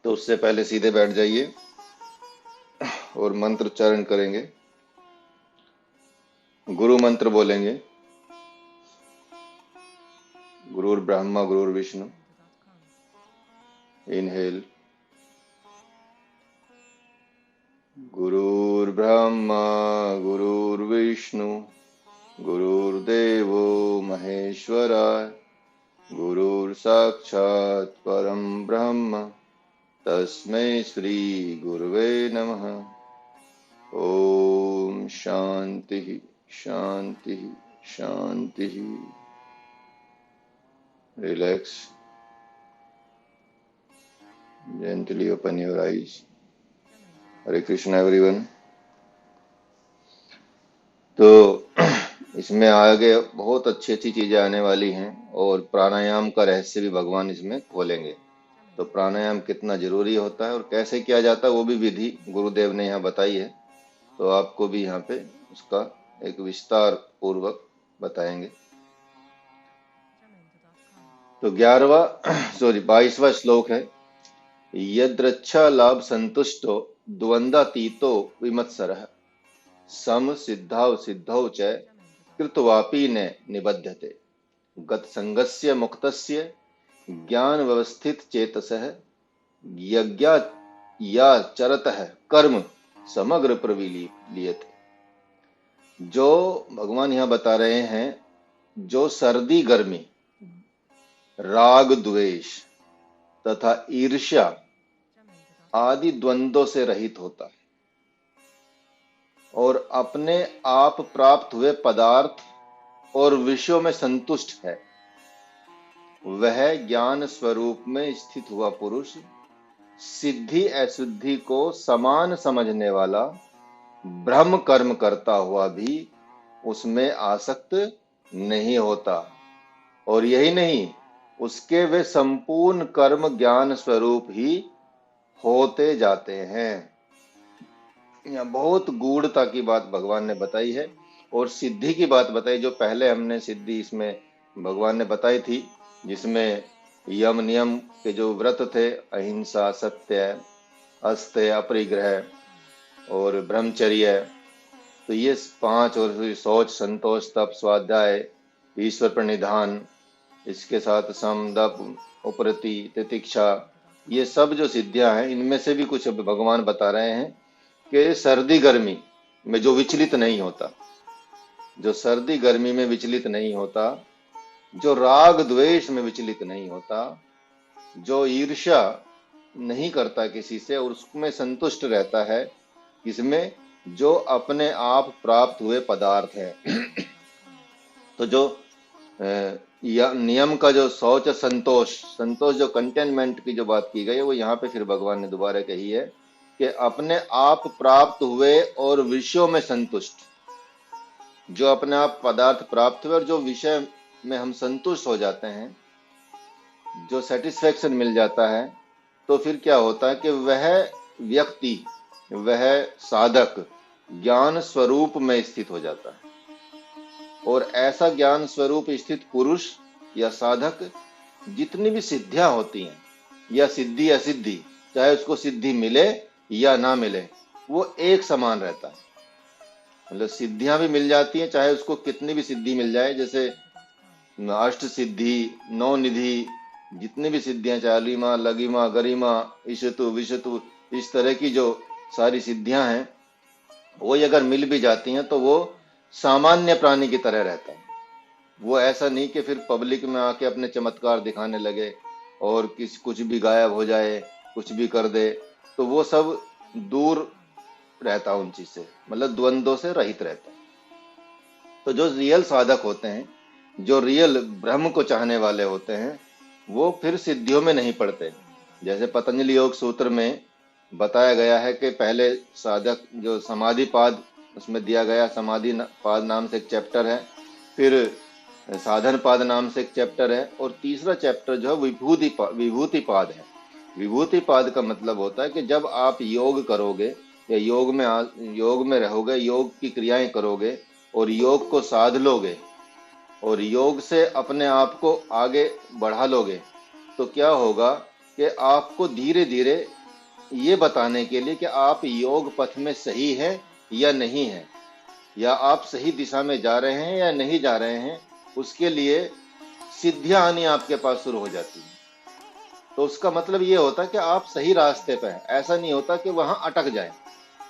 तो उससे पहले सीधे बैठ जाइए और मंत्र उच्चारण करेंगे। गुरु मंत्र बोलेंगे। गुरुर् ब्रह्मा गुरुर्विष्णु। इनहेल। गुरुर्ब्रह्मा गुरुर्विष्णु गुरुर्देवो महेश्वराय गुरुर्साक्षात् परम ब्रह्म तस्मै श्री गुरुवे नमः। ओम शांति शांति शांति। Relax, gently open your eyes। Hare Krishna everyone. तो इसमें आगे बहुत अच्छी अच्छी चीजें आने वाली हैं और प्राणायाम का रहस्य भी भगवान इसमें खोलेंगे। तो प्राणायाम कितना जरूरी होता है और कैसे किया जाता है वो भी विधि गुरुदेव ने यहाँ बताई है। तो आपको भी यहाँ पे उसका एक विस्तार पूर्वक बताएंगे। तो 22वां श्लोक है। यद्रच्छा लाभ संतुष्टो द्वंद्वातीतो विमत्सरः सम सिद्धौ सिद्धौ च कृत्वापि न निबध्यते गत संगस्य मुक्तस्य ज्ञान व्यवस्थित चेतसः यज्ञा या चरतः कर्म समग्र प्रविलीयते। जो भगवान यहाँ बता रहे हैं, जो सर्दी गर्मी, राग द्वेष तथा ईर्ष्या आदि द्वंद्वों से रहित होता है और अपने आप प्राप्त हुए पदार्थ और विषयों में संतुष्ट है, वह ज्ञान स्वरूप में स्थित हुआ पुरुष सिद्धि असिद्धि को समान समझने वाला ब्रह्म कर्म करता हुआ भी उसमें आसक्त नहीं होता। और यही नहीं, उसके वे संपूर्ण कर्म ज्ञान स्वरूप ही होते जाते हैं। यहाँ बहुत गूढ़ता की बात भगवान ने बताई है और सिद्धि की बात बताई। जो पहले हमने सिद्धि इसमें भगवान ने बताई थी, जिसमें यम नियम के जो व्रत थे, अहिंसा, सत्य, अस्त्य, अपरिग्रह और ब्रह्मचर्य, तो ये 5, और शौच, संतोष, तप, स्वाध्याय, ईश्वर प्रणिधान, इसके साथ सम, दप, उपरति, तितिक्षा, ये सब जो सिद्धियां हैं, इनमें से भी कुछ भगवान बता रहे हैं कि सर्दी गर्मी में जो विचलित नहीं होता, जो सर्दी गर्मी में विचलित नहीं होता, जो राग द्वेष में विचलित नहीं होता, जो ईर्ष्या नहीं करता किसी से और उसमें संतुष्ट रहता है, इसमें जो अपने आप प्राप्त हुए पदार्थ है। तो जो नियम का जो शौच, संतोष जो कंटेनमेंट की जो बात की गई है, वो यहाँ पे फिर भगवान ने दोबारा कही है कि अपने आप प्राप्त हुए और विषयों में संतुष्ट। जो अपने आप पदार्थ प्राप्त हुए और जो विषय में हम संतुष्ट हो जाते हैं, जो सेटिस्फेक्शन मिल जाता है, तो फिर क्या होता है कि वह व्यक्ति, वह साधक ज्ञान स्वरूप में स्थित हो जाता है। और ऐसा ज्ञान स्वरूप स्थित पुरुष या साधक जितनी भी सिद्धियां होती हैं या सिद्धि असिद्धि, चाहे उसको सिद्धि मिले या ना मिले, वो एक समान रहता है। मतलब सिद्धियां भी मिल जाती हैं, चाहे उसको कितनी भी सिद्धि मिल जाए, जैसे अष्ट सिद्धि, नौ निधि, जितनी भी सिद्धियां, चालीमा, लघिमा, गरिमा, ईशतु, विशतु, इस तरह की जो सारी सिद्धियां हैं, वो अगर मिल भी जाती हैं तो वो सामान्य प्राणी की तरह रहता है। वो ऐसा नहीं कि फिर पब्लिक में आके अपने चमत्कार दिखाने लगे और कुछ भी गायब हो जाए, कुछ भी कर दे, तो वो सब दूर रहता उन चीज से, मतलब द्वंद्वों से रहित रहता है। तो जो रियल साधक होते हैं, जो रियल ब्रह्म को चाहने वाले होते हैं, वो फिर सिद्धियों में नहीं पड़ते। जैसे पतंजलि योग सूत्र में बताया गया है कि पहले साधक जो समाधि पाद, उसमें दिया गया समाधि पाद नाम से एक चैप्टर है, फिर साधन पाद नाम से एक चैप्टर है, और तीसरा चैप्टर जो है विभूति पाद है। विभूति पाद का मतलब होता है कि जब आप योग करोगे या योग में रहोगे, योग की क्रियाएं करोगे और योग को साध लोगे और योग से अपने आप को आगे बढ़ा लोगे, तो क्या होगा कि आपको धीरे धीरे ये बताने के लिए कि आप योग पथ में सही हैं या नहीं हैं, या आप सही दिशा में जा रहे हैं या नहीं जा रहे हैं, उसके लिए सिद्धियां आनी आपके पास शुरू हो जाती हैं। तो उसका मतलब ये होता है कि आप सही रास्ते पे हैं। ऐसा नहीं होता कि वहां अटक जाए,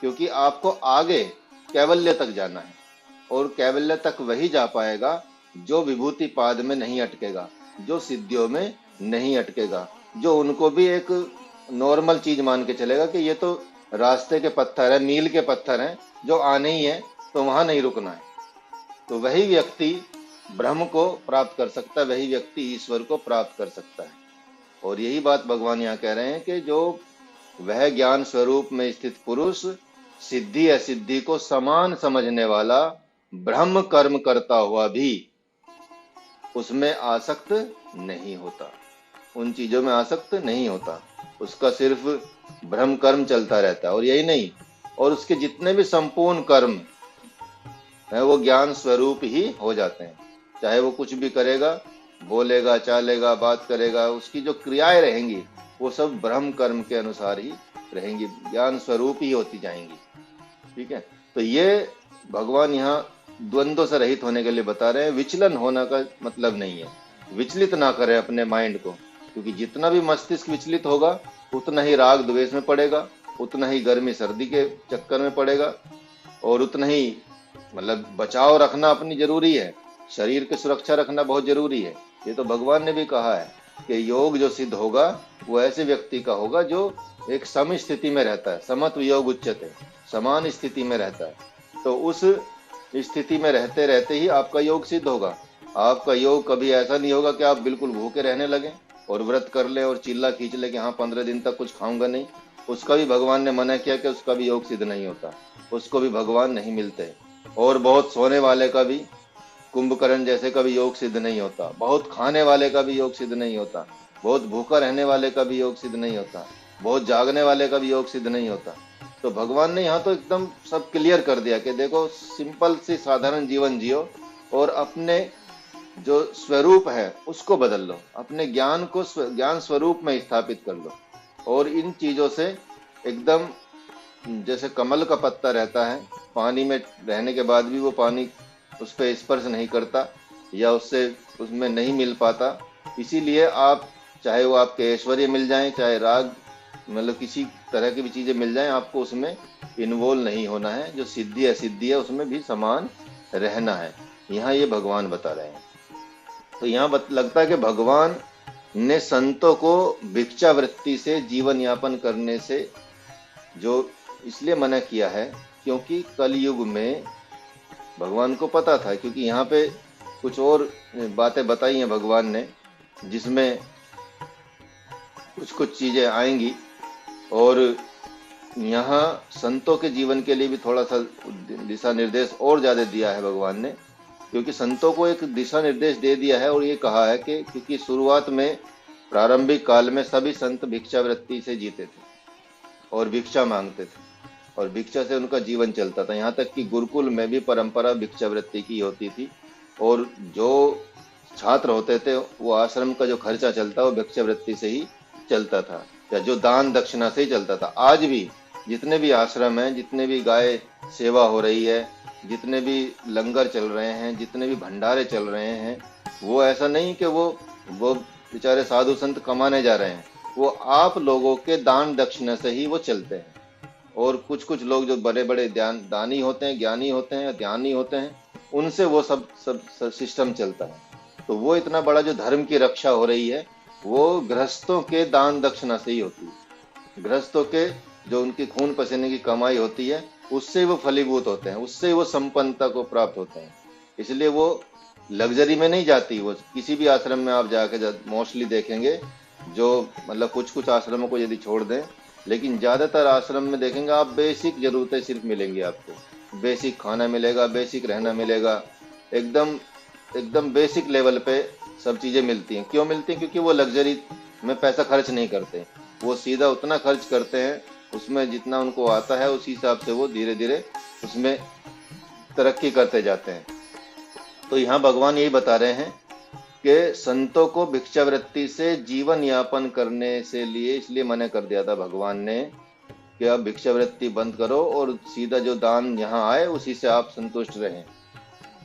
क्योंकि आपको आगे कैवल्य तक जाना है, और कैवल्य तक वही जा पाएगा जो विभूति पाद में नहीं अटकेगा, जो सिद्धियों में नहीं अटकेगा, जो उनको भी एक नॉर्मल चीज मान के चलेगा कि ये तो रास्ते के पत्थर है, मील के पत्थर हैं, जो आने ही है, तो वहां नहीं रुकना है। तो वही व्यक्ति ब्रह्म को प्राप्त कर सकता है, वही व्यक्ति ईश्वर को प्राप्त कर सकता है। और यही बात भगवान यहाँ कह रहे हैं कि जो वह ज्ञान स्वरूप में स्थित पुरुष सिद्धि असिद्धि को समान समझने वाला ब्रह्म कर्म करता हुआ भी उसमें आसक्त नहीं होता, उन चीजों में आसक्त नहीं होता, उसका सिर्फ ब्रह्म कर्म चलता रहता है। और यही नहीं, और उसके जितने भी संपूर्ण कर्म है वो ज्ञान स्वरूप ही हो जाते हैं। चाहे वो कुछ भी करेगा, बोलेगा, चालेगा, बात करेगा, उसकी जो क्रियाएं रहेंगी वो सब ब्रह्म कर्म के अनुसार ही रहेंगी, ज्ञान स्वरूप ही होती जाएंगी। ठीक है, तो ये भगवान यहाँ द्वंद्व से रहित होने के लिए बता रहे हैं। विचलन होना का मतलब नहीं है, विचलित ना करें अपने माइंड को, क्योंकि जितना भी मस्तिष्क विचलित होगा उतना ही राग द्वेष में पड़ेगा, उतना ही गर्मी सर्दी के चक्कर में पड़ेगा, और उतना ही मतलब बचाव रखना अपनी जरूरी है, शरीर की सुरक्षा रखना बहुत जरूरी है। ये तो भगवान ने भी कहा है कि योग जो सिद्ध होगा वो ऐसे व्यक्ति का होगा जो एक सम स्थिति में रहता है, समत्व योग उच्चते, समान स्थिति में रहता है। तो उस स्थिति में रहते रहते ही आपका योग सिद्ध होगा। आपका योग कभी ऐसा नहीं होगा कि आप बिल्कुल भूखे रहने लगे और व्रत कर ले और चिल्ला खींच ले कि हाँ 15 दिन तक कुछ खाऊंगा नहीं। उसका भी भगवान ने मना किया कि उसका भी योग सिद्ध नहीं होता, उसको भी भगवान नहीं मिलते। और बहुत सोने वाले का भी, कुंभकर्ण जैसे का भी योग सिद्ध नहीं होता, बहुत खाने वाले का भी योग सिद्ध नहीं होता, बहुत भूखा रहने वाले का भी योग सिद्ध नहीं होता, बहुत जागने वाले का भी योग सिद्ध नहीं होता। तो भगवान ने यहाँ तो एकदम सब क्लियर कर दिया कि देखो सिंपल सी साधारण जीवन जियो और अपने जो स्वरूप है उसको बदल लो, अपने ज्ञान को ज्ञान स्वरूप में स्थापित कर लो। और इन चीजों से एकदम जैसे कमल का पत्ता रहता है, पानी में रहने के बाद भी वो पानी उस पर स्पर्श नहीं करता या उससे उसमें नहीं मिल पाता। इसीलिए आप चाहे वो आपके ऐश्वर्य मिल जाए, चाहे राग मतलब किसी तरह की भी चीजें मिल जाएं, आपको उसमें इन्वॉल्व नहीं होना है। जो सिद्धि असिद्धि है उसमें भी समान रहना है, यहाँ ये भगवान बता रहे हैं। तो यहाँ लगता है कि भगवान ने संतों को भिक्षावृत्ति से जीवन यापन करने से जो इसलिए मना किया है क्योंकि कलयुग में भगवान को पता था, क्योंकि यहाँ पे कुछ और बातें बताई हैं भगवान ने जिसमें कुछ कुछ चीजें आएंगी। और यहाँ संतों के जीवन के लिए भी थोड़ा सा दिशा निर्देश और ज्यादा दिया है भगवान ने, क्योंकि संतों को एक दिशा निर्देश दे दिया है और ये कहा है कि क्योंकि शुरुआत में प्रारंभिक काल में सभी संत भिक्षावृत्ति से जीते थे और भिक्षा मांगते थे और भिक्षा से उनका जीवन चलता था। यहाँ तक कि गुरुकुल में भी परंपरा भिक्षावृत्ति की होती थी और जो छात्र होते थे वो आश्रम का जो खर्चा चलता वो भिक्षावृत्ति से ही चलता था, या जो दान दक्षिणा से ही चलता था। आज भी जितने भी आश्रम हैं, जितने भी गाय सेवा हो रही है, जितने भी लंगर चल रहे हैं, जितने भी भंडारे चल रहे हैं, वो ऐसा नहीं कि वो बेचारे साधु संत कमाने जा रहे हैं, वो आप लोगों के दान दक्षिणा से ही वो चलते हैं। और कुछ कुछ लोग जो बड़े बड़े दानी होते हैं, ज्ञानी होते हैं, ध्यानी होते हैं, उनसे वो सब सिस्टम चलता है। तो वो इतना बड़ा जो धर्म की रक्षा हो रही है वो गृहस्थों के दान दक्षिणा से ही होती है। गृहस्थों के जो उनकी खून पसीने की कमाई होती है उससे वो फलीभूत होते हैं, उससे वो संपन्नता को प्राप्त होते हैं। इसलिए वो लग्जरी में नहीं जाती। वो किसी भी आश्रम में आप जाके मोस्टली देखेंगे, जो मतलब कुछ कुछ आश्रमों को यदि छोड़ दें, लेकिन ज्यादातर आश्रम में देखेंगे आप बेसिक जरूरतें सिर्फ मिलेंगी आपको। बेसिक खाना मिलेगा, बेसिक रहना मिलेगा, एकदम बेसिक लेवल पे सब चीजें मिलती हैं। क्यों मिलती हैं? क्योंकि वो लग्जरी में पैसा खर्च नहीं करते, वो सीधा उतना खर्च करते हैं उसमें जितना उनको आता है, उसी हिसाब से वो धीरे धीरे उसमें तरक्की करते जाते हैं। तो यहाँ भगवान यही बता रहे हैं कि संतों को भिक्षावृत्ति से जीवन यापन करने से लिए इसलिए मना कर दिया था भगवान ने कि आप भिक्षावृत्ति बंद करो और सीधा जो दान यहाँ आए उसी से आप संतुष्ट रहें।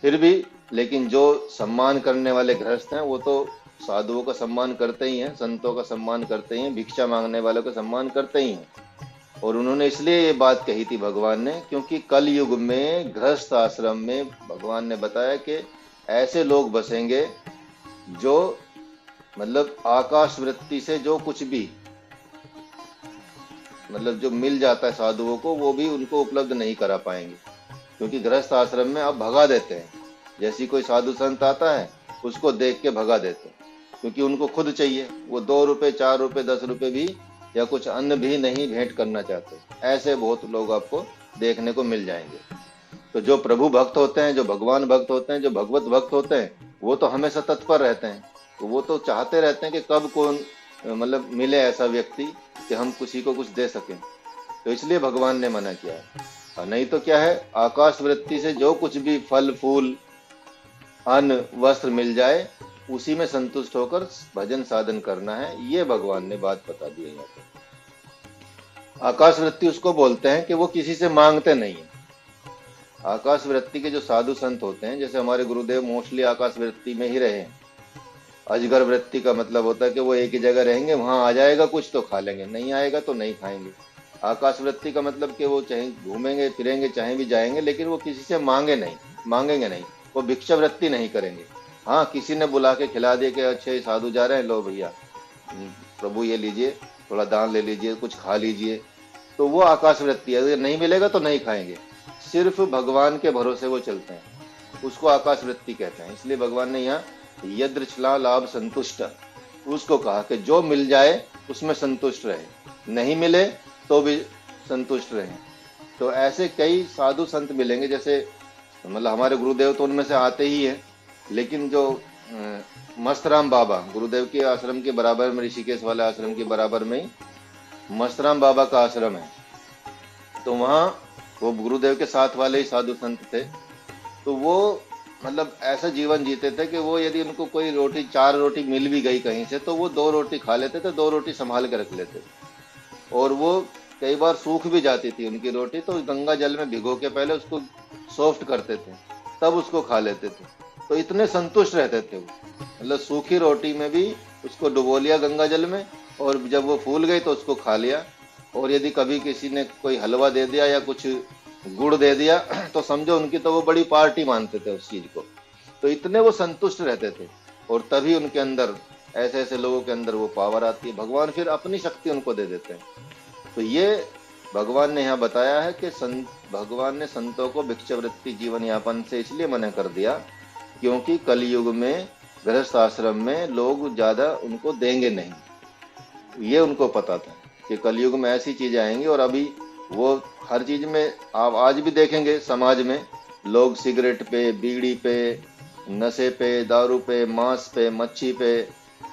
फिर भी लेकिन जो सम्मान करने वाले गृहस्थ हैं वो तो साधुओं का सम्मान करते ही हैं, संतों का सम्मान करते ही हैं, भिक्षा मांगने वालों का सम्मान करते ही हैं। और उन्होंने इसलिए ये बात कही थी भगवान ने क्योंकि कल युग में गृहस्थ आश्रम में भगवान ने बताया कि ऐसे लोग बसेंगे जो मतलब आकाश वृत्ति से जो कुछ भी मतलब जो मिल जाता है साधुओं को वो भी उनको उपलब्ध नहीं करा पाएंगे, क्योंकि गृहस्थ आश्रम में आप भगा देते हैं। जैसी कोई साधु संत आता है उसको देख के भगा देते हैं, क्योंकि उनको खुद चाहिए। वो 2 रुपए 4 रुपए 10 रुपए भी या कुछ अन्न भी नहीं भेंट करना चाहते। ऐसे बहुत लोग आपको देखने को मिल जाएंगे। तो जो प्रभु भक्त होते हैं, जो भगवान भक्त होते हैं, जो भगवत भक्त होते हैं, वो तो हमेशा तत्पर रहते हैं। तो वो तो चाहते रहते हैं कि कब कौन मतलब मिले ऐसा व्यक्ति कि हम किसी को कुछ दे सकें। तो इसलिए भगवान ने मना किया है। और नहीं तो क्या है, आकाश वृत्ति से जो कुछ भी फल फूल अन्न वस्त्र मिल जाए उसी में संतुष्ट होकर भजन साधन करना है। ये भगवान ने बात बता दी है यहाँ पे। आकाश वृत्ति उसको बोलते हैं कि वो किसी से मांगते नहीं है। आकाश वृत्ति के जो साधु संत होते हैं, जैसे हमारे गुरुदेव मोस्टली आकाश वृत्ति में ही रहे हैं। अजगर वृत्ति का मतलब होता है कि वो एक ही जगह रहेंगे, वहां आ जाएगा कुछ तो खा लेंगे, नहीं आएगा तो नहीं खाएंगे। आकाश वृत्ति का मतलब कि वो चाहे घूमेंगे फिरेंगे चाहे भी जाएंगे, लेकिन वो किसी से मांगेंगे नहीं, वो भिक्षा वृत्ति नहीं करेंगे। हाँ, किसी ने बुला के खिला दिया कि अच्छे साधु जा रहे हैं, लो भैया प्रभु ये लीजिए, थोड़ा दान ले लीजिए, कुछ खा लीजिए, तो वो आकाश वृत्ति है। अगर नहीं मिलेगा तो नहीं खाएंगे, सिर्फ भगवान के भरोसे वो चलते हैं, उसको आकाश वृत्ति कहते हैं। इसलिए भगवान ने यहाँ यदृच्छला लाभ संतुष्ट उसको कहा कि जो मिल जाए उसमें संतुष्ट रहे, नहीं मिले तो भी संतुष्ट रहे। तो ऐसे कई साधु संत मिलेंगे, जैसे मतलब हमारे गुरुदेव तो उनमें से आते ही हैं, लेकिन जो मस्तराम बाबा गुरुदेव के आश्रम के बराबर में, ऋषिकेश वाले आश्रम के बराबर में ही मस्तराम बाबा का आश्रम है। तो वहाँ वो गुरुदेव के साथ वाले ही साधु संत थे। तो वो मतलब ऐसा जीवन जीते थे कि वो यदि उनको कोई रोटी 4 रोटी मिल भी गई कहीं से तो वो 2 रोटी खा लेते थे, 2 रोटी संभाल के रख लेते थे। और वो कई बार सूख भी जाती थी उनकी रोटी, तो गंगा जल में भिगो के पहले उसको सॉफ्ट करते थे, तब उसको खा लेते थे। तो इतने संतुष्ट रहते थे वो, मतलब सूखी रोटी में भी उसको डुबो लिया गंगा जल में, और जब वो फूल गई तो उसको खा लिया। और यदि कभी किसी ने कोई हलवा दे दिया या कुछ गुड़ दे दिया तो समझो उनकी तो वो बड़ी पार्टी मानते थे उस चीज को। तो इतने वो संतुष्ट रहते थे, और तभी उनके अंदर ऐसे ऐसे लोगों के अंदर वो पावर आती है, भगवान फिर अपनी शक्ति उनको दे देते हैं। तो ये भगवान ने यहाँ बताया है कि भगवान ने संतों को भिक्षावृत्ति जीवन यापन से इसलिए मना कर दिया क्योंकि कलयुग में गृहस्थ आश्रम में लोग ज्यादा उनको देंगे नहीं। ये उनको पता था कि कलयुग में ऐसी चीजें आएंगी। और अभी वो हर चीज में आप आज भी देखेंगे समाज में लोग सिगरेट पे, बीड़ी पे, नशे पे, दारू पे, मांस पे, मच्छी पे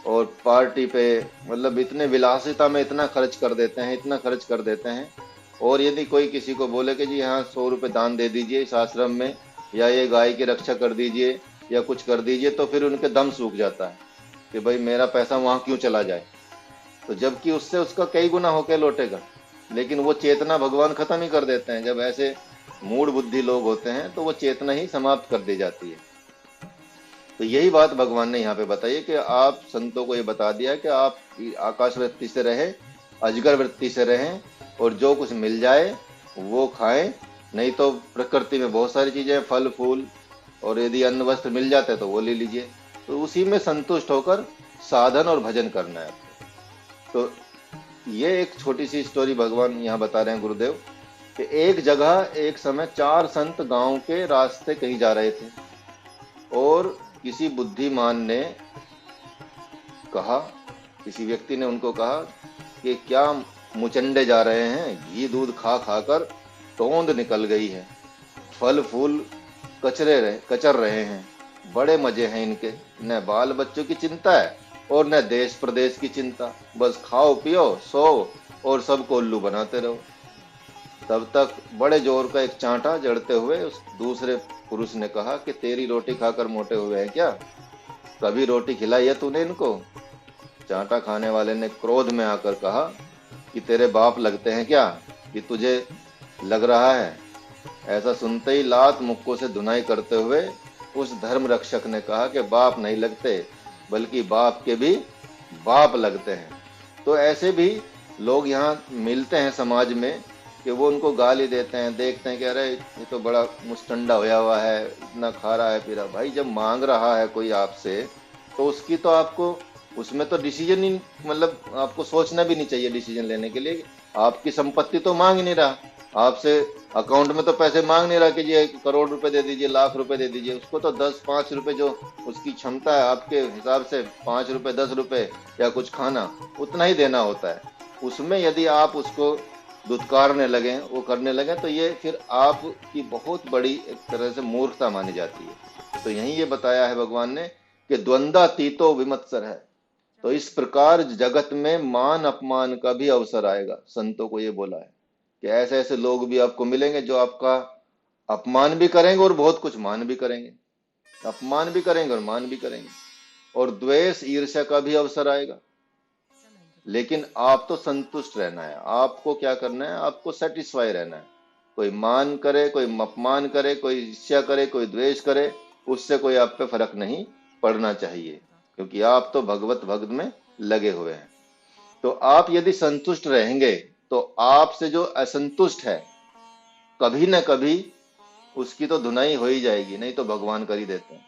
और पार्टी पे, मतलब इतने विलासिता में इतना खर्च कर देते हैं, इतना खर्च कर देते हैं। और यदि कोई किसी को बोले कि जी हाँ 100 रुपये दान दे दीजिए इस आश्रम में, या ये गाय की रक्षा कर दीजिए या कुछ कर दीजिए, तो फिर उनके दम सूख जाता है कि भाई मेरा पैसा वहाँ क्यों चला जाए। तो जबकि उससे उसका कई गुना होके लौटेगा, लेकिन वो चेतना भगवान खत्म ही कर देते हैं। जब ऐसे मूड बुद्धि लोग होते हैं तो वो चेतना ही समाप्त कर दी जाती है। तो यही बात भगवान ने यहाँ पे बताई कि आप संतों को ये बता दिया कि आप आकाश वृत्ति से रहें, अजगर वृत्ति से रहें, और जो कुछ मिल जाए वो खाएं, नहीं तो प्रकृति में बहुत सारी चीजें, फल फूल और यदि अन्न वस्त्र मिल जाते हैं तो वो ले लीजिए। तो उसी में संतुष्ट होकर साधन और भजन करना है। तो ये एक छोटी सी स्टोरी भगवान यहाँ बता रहे हैं गुरुदेव कि एक जगह एक समय 4 संत गांव के रास्ते कहीं जा रहे थे, और किसी बुद्धिमान ने कहा, किसी व्यक्ति ने उनको कहा कि क्या मुचंडे जा रहे हैं, घी दूध खा खाकर तोंद निकल गई है, फल फूल कचर रहे हैं, बड़े मजे हैं इनके, न बाल बच्चों की चिंता है और न देश प्रदेश की चिंता, बस खाओ पियो सो और सबको उल्लू बनाते रहो। तब तक बड़े जोर का एक चांटा जड़ते हुए उस दूसरे पुरुष ने कहा कि तेरी रोटी खाकर मोटे हुए हैं क्या? कभी रोटी खिलाई है तूने इनको? चांटा खाने वाले ने क्रोध में आकर कहा कि तेरे बाप लगते हैं क्या कि तुझे लग रहा है? ऐसा सुनते ही लात मुक्कों से धुनाई करते हुए उस धर्म रक्षक ने कहा कि बाप नहीं लगते, बल्कि बाप के भी बाप लगते हैं। तो ऐसे भी लोग यहाँ मिलते हैं समाज में कि वो उनको गाली देते हैं, देखते हैं कि अरे ये तो बड़ा मुस्टंडा होया हुआ है, इतना खा रहा है पी रहा। भाई जब मांग रहा है कोई आपसे तो उसकी तो आपको उसमें तो डिसीजन ही मतलब आपको सोचना भी नहीं चाहिए डिसीजन लेने के लिए। आपकी संपत्ति तो मांग ही नहीं रहा आपसे, अकाउंट में तो पैसे मांग नहीं रहा कि ये 1 करोड़ रुपए दे दीजिए, लाख रुपए दे दीजिए। उसको तो 10-5 रुपए जो उसकी क्षमता है आपके हिसाब से 5 रुपए 10 रुपए या कुछ खाना उतना ही देना होता है। उसमें यदि आप उसको दुत्कारने लगे, वो करने लगे, तो ये फिर आपकी बहुत बड़ी एक तरह से मूर्खता मानी जाती है। तो यही ये बताया है भगवान ने कि द्वंद्वातीतो विमत्सर है। तो इस प्रकार जगत में मान अपमान का भी अवसर आएगा। संतों को ये बोला है कि ऐसे ऐसे लोग भी आपको मिलेंगे जो आपका अपमान भी करेंगे और बहुत कुछ मान भी करेंगे, अपमान भी करेंगे और मान भी करेंगे। और द्वेष ईर्ष्या का भी अवसर आएगा। लेकिन आप तो संतुष्ट रहना है, आपको क्या करना है, आपको सेटिस्फाई रहना है। कोई मान करे, कोई अपमान करे, कोई ईर्ष्या करे, कोई द्वेष करे, उससे कोई आप पे फर्क नहीं पड़ना चाहिए, क्योंकि आप तो भगवत भक्त में लगे हुए हैं। तो आप यदि संतुष्ट रहेंगे तो आपसे जो असंतुष्ट है कभी न कभी उसकी तो धुनाई हो ही जाएगी, नहीं तो भगवान कर ही देते हैं।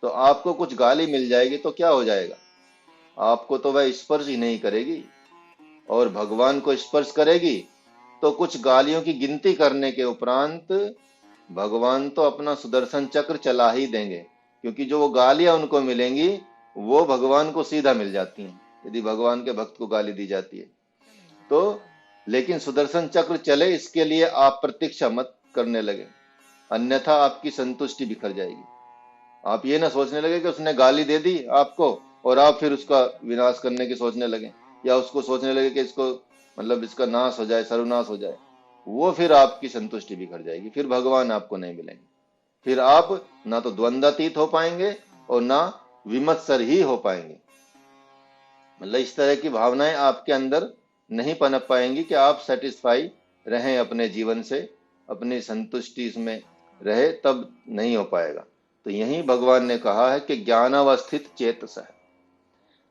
तो आपको कुछ गाली मिल जाएगी तो क्या हो जाएगा, आपको तो वह स्पर्श ही नहीं करेगी, और भगवान को स्पर्श करेगी तो कुछ गालियों की गिनती करने के उपरांत भगवान तो अपना सुदर्शन चक्र चला ही देंगे, क्योंकि जो वो गालियां उनको मिलेंगी वो भगवान को सीधा मिल जाती हैं यदि भगवान के भक्त को गाली दी जाती है तो। लेकिन सुदर्शन चक्र चले इसके लिए आप प्रतीक्षा मत करने लगे, अन्यथा आपकी संतुष्टि बिखर जाएगी। आप ये ना सोचने लगे कि उसने गाली दे दी आपको और आप फिर उसका विनाश करने की सोचने लगे, या उसको सोचने लगे कि इसको मतलब इसका नाश हो जाए, सर्वनाश हो जाए। वो फिर आपकी संतुष्टि बिखर जाएगी, फिर भगवान आपको नहीं मिलेंगे, फिर आप ना तो द्वंद्वातीत हो पाएंगे और ना विमत्सर ही हो पाएंगे। मतलब इस तरह की भावनाएं आपके अंदर नहीं पनप पाएंगी कि आप सेटिस्फाई रहें अपने जीवन से, अपनी संतुष्टि इसमें रहे, तब नहीं हो पाएगा। तो यही भगवान ने कहा है कि ज्ञानावस्थित चेतस है,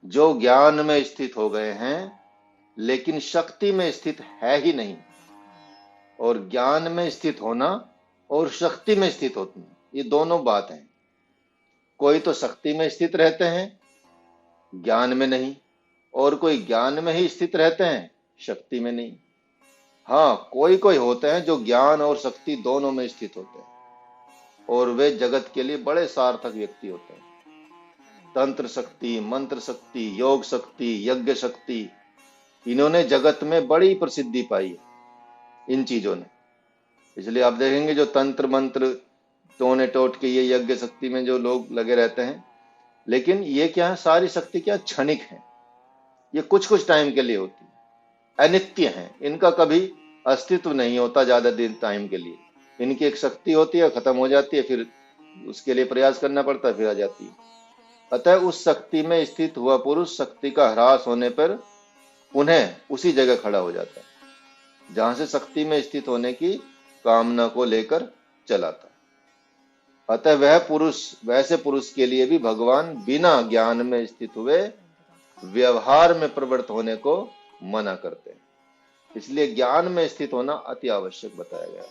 जो ज्ञान में स्थित हो गए हैं लेकिन शक्ति में स्थित है ही नहीं। और ज्ञान में स्थित होना और शक्ति में स्थित होना ये दोनों बात हैं। कोई तो शक्ति में स्थित रहते हैं, ज्ञान में नहीं, और कोई ज्ञान में ही स्थित रहते हैं, शक्ति में नहीं। हाँ, कोई कोई होते हैं जो ज्ञान और शक्ति दोनों में स्थित होते हैं और वे जगत के लिए बड़े सार्थक व्यक्ति होते हैं। तंत्र शक्ति, मंत्र शक्ति, योग शक्ति, यज्ञ शक्ति, इन्होंने जगत में बड़ी प्रसिद्धि पाई है इन चीजों ने। इसलिए आप देखेंगे जो तंत्र मंत्र टोने टोट के ये यज्ञ शक्ति में जो लोग लगे रहते हैं, लेकिन ये क्या है, सारी शक्ति क्या क्षणिक है, ये कुछ कुछ टाइम के लिए होती है, अनित्य है, इनका कभी अस्तित्व नहीं होता ज्यादा दिन टाइम के लिए। इनकी एक शक्ति होती है, खत्म हो जाती है, फिर उसके लिए प्रयास करना पड़ता है, फिर आ जाती है। अतः उस शक्ति में स्थित हुआ पुरुष शक्ति का ह्रास होने पर पुनः उसी जगह खड़ा हो जाता है जहां से शक्ति में स्थित होने की कामना को लेकर चला था। अतः वह पुरुष, वैसे पुरुष के लिए भी भगवान बिना ज्ञान में स्थित हुए व्यवहार में प्रवृत्त होने को मना करते हैं। इसलिए ज्ञान में स्थित होना अति आवश्यक बताया गया।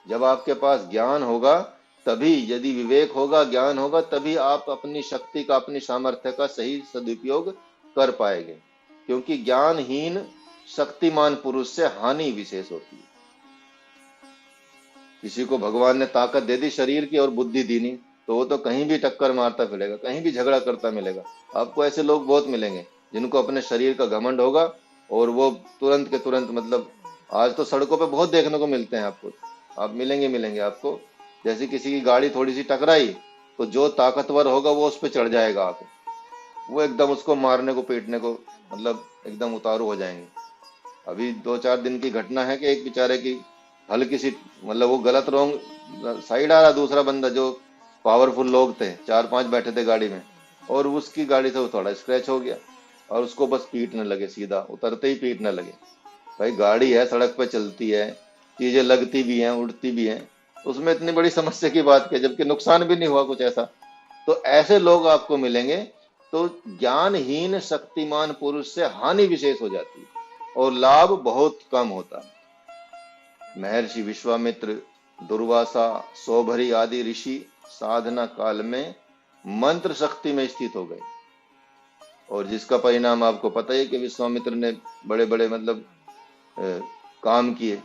जब आपके पास ज्ञान होगा तभी, यदि विवेक होगा, ज्ञान होगा, तभी आप अपनी शक्ति का, अपनी सामर्थ्य का सही सदुपयोग कर पाएंगे, क्योंकि ज्ञानहीन शक्तिमान पुरुष से हानि विशेष होती है। किसी को भगवान ने ताकत दे दी शरीर की और बुद्धि दी नहीं, तो वो तो कहीं भी टक्कर मारता फिरेगा, कहीं भी झगड़ा करता मिलेगा। आपको ऐसे लोग बहुत मिलेंगे जिनको अपने शरीर का घमंड होगा और वो तुरंत के तुरंत, मतलब आज तो सड़कों पे बहुत देखने को मिलते हैं, आपको आप मिलेंगे आपको। जैसे किसी की गाड़ी थोड़ी सी टकराई तो जो ताकतवर होगा वो उस पर चढ़ जाएगा आके, वो एकदम उसको मारने को, पीटने को, मतलब एकदम उतारू हो जाएंगे। अभी 2-4 दिन की घटना है कि एक बेचारे की हल्की सी, मतलब वो गलत रॉन्ग साइड आ रहा, दूसरा बंदा जो पावरफुल लोग थे, 4-5 बैठे थे गाड़ी में, और उसकी गाड़ी से वो थोड़ा स्क्रैच हो गया और उसको बस पीटने लगे, सीधा उतरते ही पीटने लगे। भाई गाड़ी है, सड़क पे चलती है, चीजें लगती भी हैं, उड़ती भी हैं, उसमें इतनी बड़ी समस्या की बात क्या, जबकि नुकसान भी नहीं हुआ कुछ ऐसा। तो ऐसे लोग आपको मिलेंगे। तो ज्ञानहीन शक्तिमान पुरुष से हानि विशेष हो जाती है और लाभ बहुत कम होता है। महर्षि विश्वामित्र, दुर्वासा, सौभरी आदि ऋषि साधना काल में मंत्र शक्ति में स्थित हो गए, और जिसका परिणाम आपको पता ही कि विश्वामित्र ने बड़े बड़े मतलब काम किए।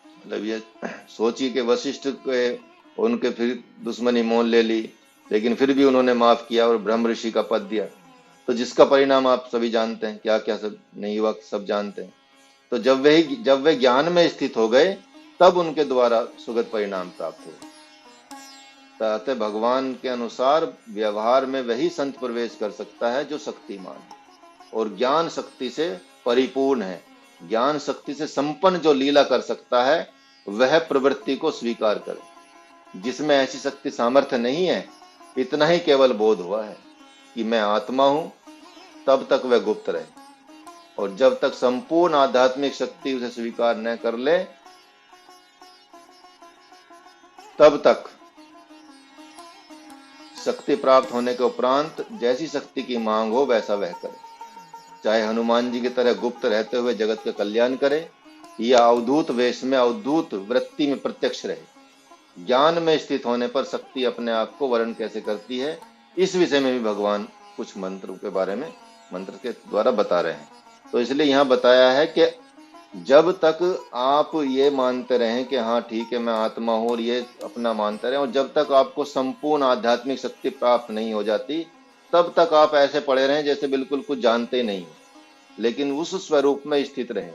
मतलब ये सोची कि वशिष्ठ के उनके फिर दुश्मनी मोल ले ली, लेकिन फिर भी उन्होंने माफ किया और ब्रह्म ऋषि का पद दिया। तो जिसका परिणाम आप सभी जानते हैं, क्या क्या सब नहीं हुआ सब जानते हैं। तो जब वे ज्ञान में स्थित हो गए तब उनके द्वारा सुगत परिणाम प्राप्त हुए। अतः भगवान के अनुसार व्यवहार में वही संत प्रवेश कर सकता है जो शक्तिमान और ज्ञान शक्ति से परिपूर्ण है। ज्ञान शक्ति से संपन्न जो लीला कर सकता है वह प्रवृत्ति को स्वीकार करे। जिसमें ऐसी शक्ति सामर्थ्य नहीं है, इतना ही केवल बोध हुआ है कि मैं आत्मा हूं, तब तक वह गुप्त रहे। और जब तक संपूर्ण आध्यात्मिक शक्ति उसे स्वीकार न कर ले, तब तक शक्ति प्राप्त होने के उपरांत जैसी शक्ति की मांग हो वैसा वह करे। चाहे हनुमान जी की तरह गुप्त रहते हुए जगत का कल्याण करे या अवधूत वेश में अवधूत वृत्ति में प्रत्यक्ष रहे। ज्ञान में स्थित होने पर शक्ति अपने आप को वर्ण कैसे करती है, इस विषय में भी भगवान कुछ मंत्रों के बारे में मंत्र के द्वारा बता रहे हैं। तो इसलिए यहाँ बताया है कि जब तक आप ये मानते रहें कि हाँ ठीक है मैं आत्मा हूँ और ये अपना मानते रहें, और जब तक आपको संपूर्ण आध्यात्मिक शक्ति प्राप्त नहीं हो जाती, तब तक आप ऐसे पड़े रहें जैसे बिल्कुल कुछ जानते नहीं, लेकिन उस स्वरूप में स्थित रहें।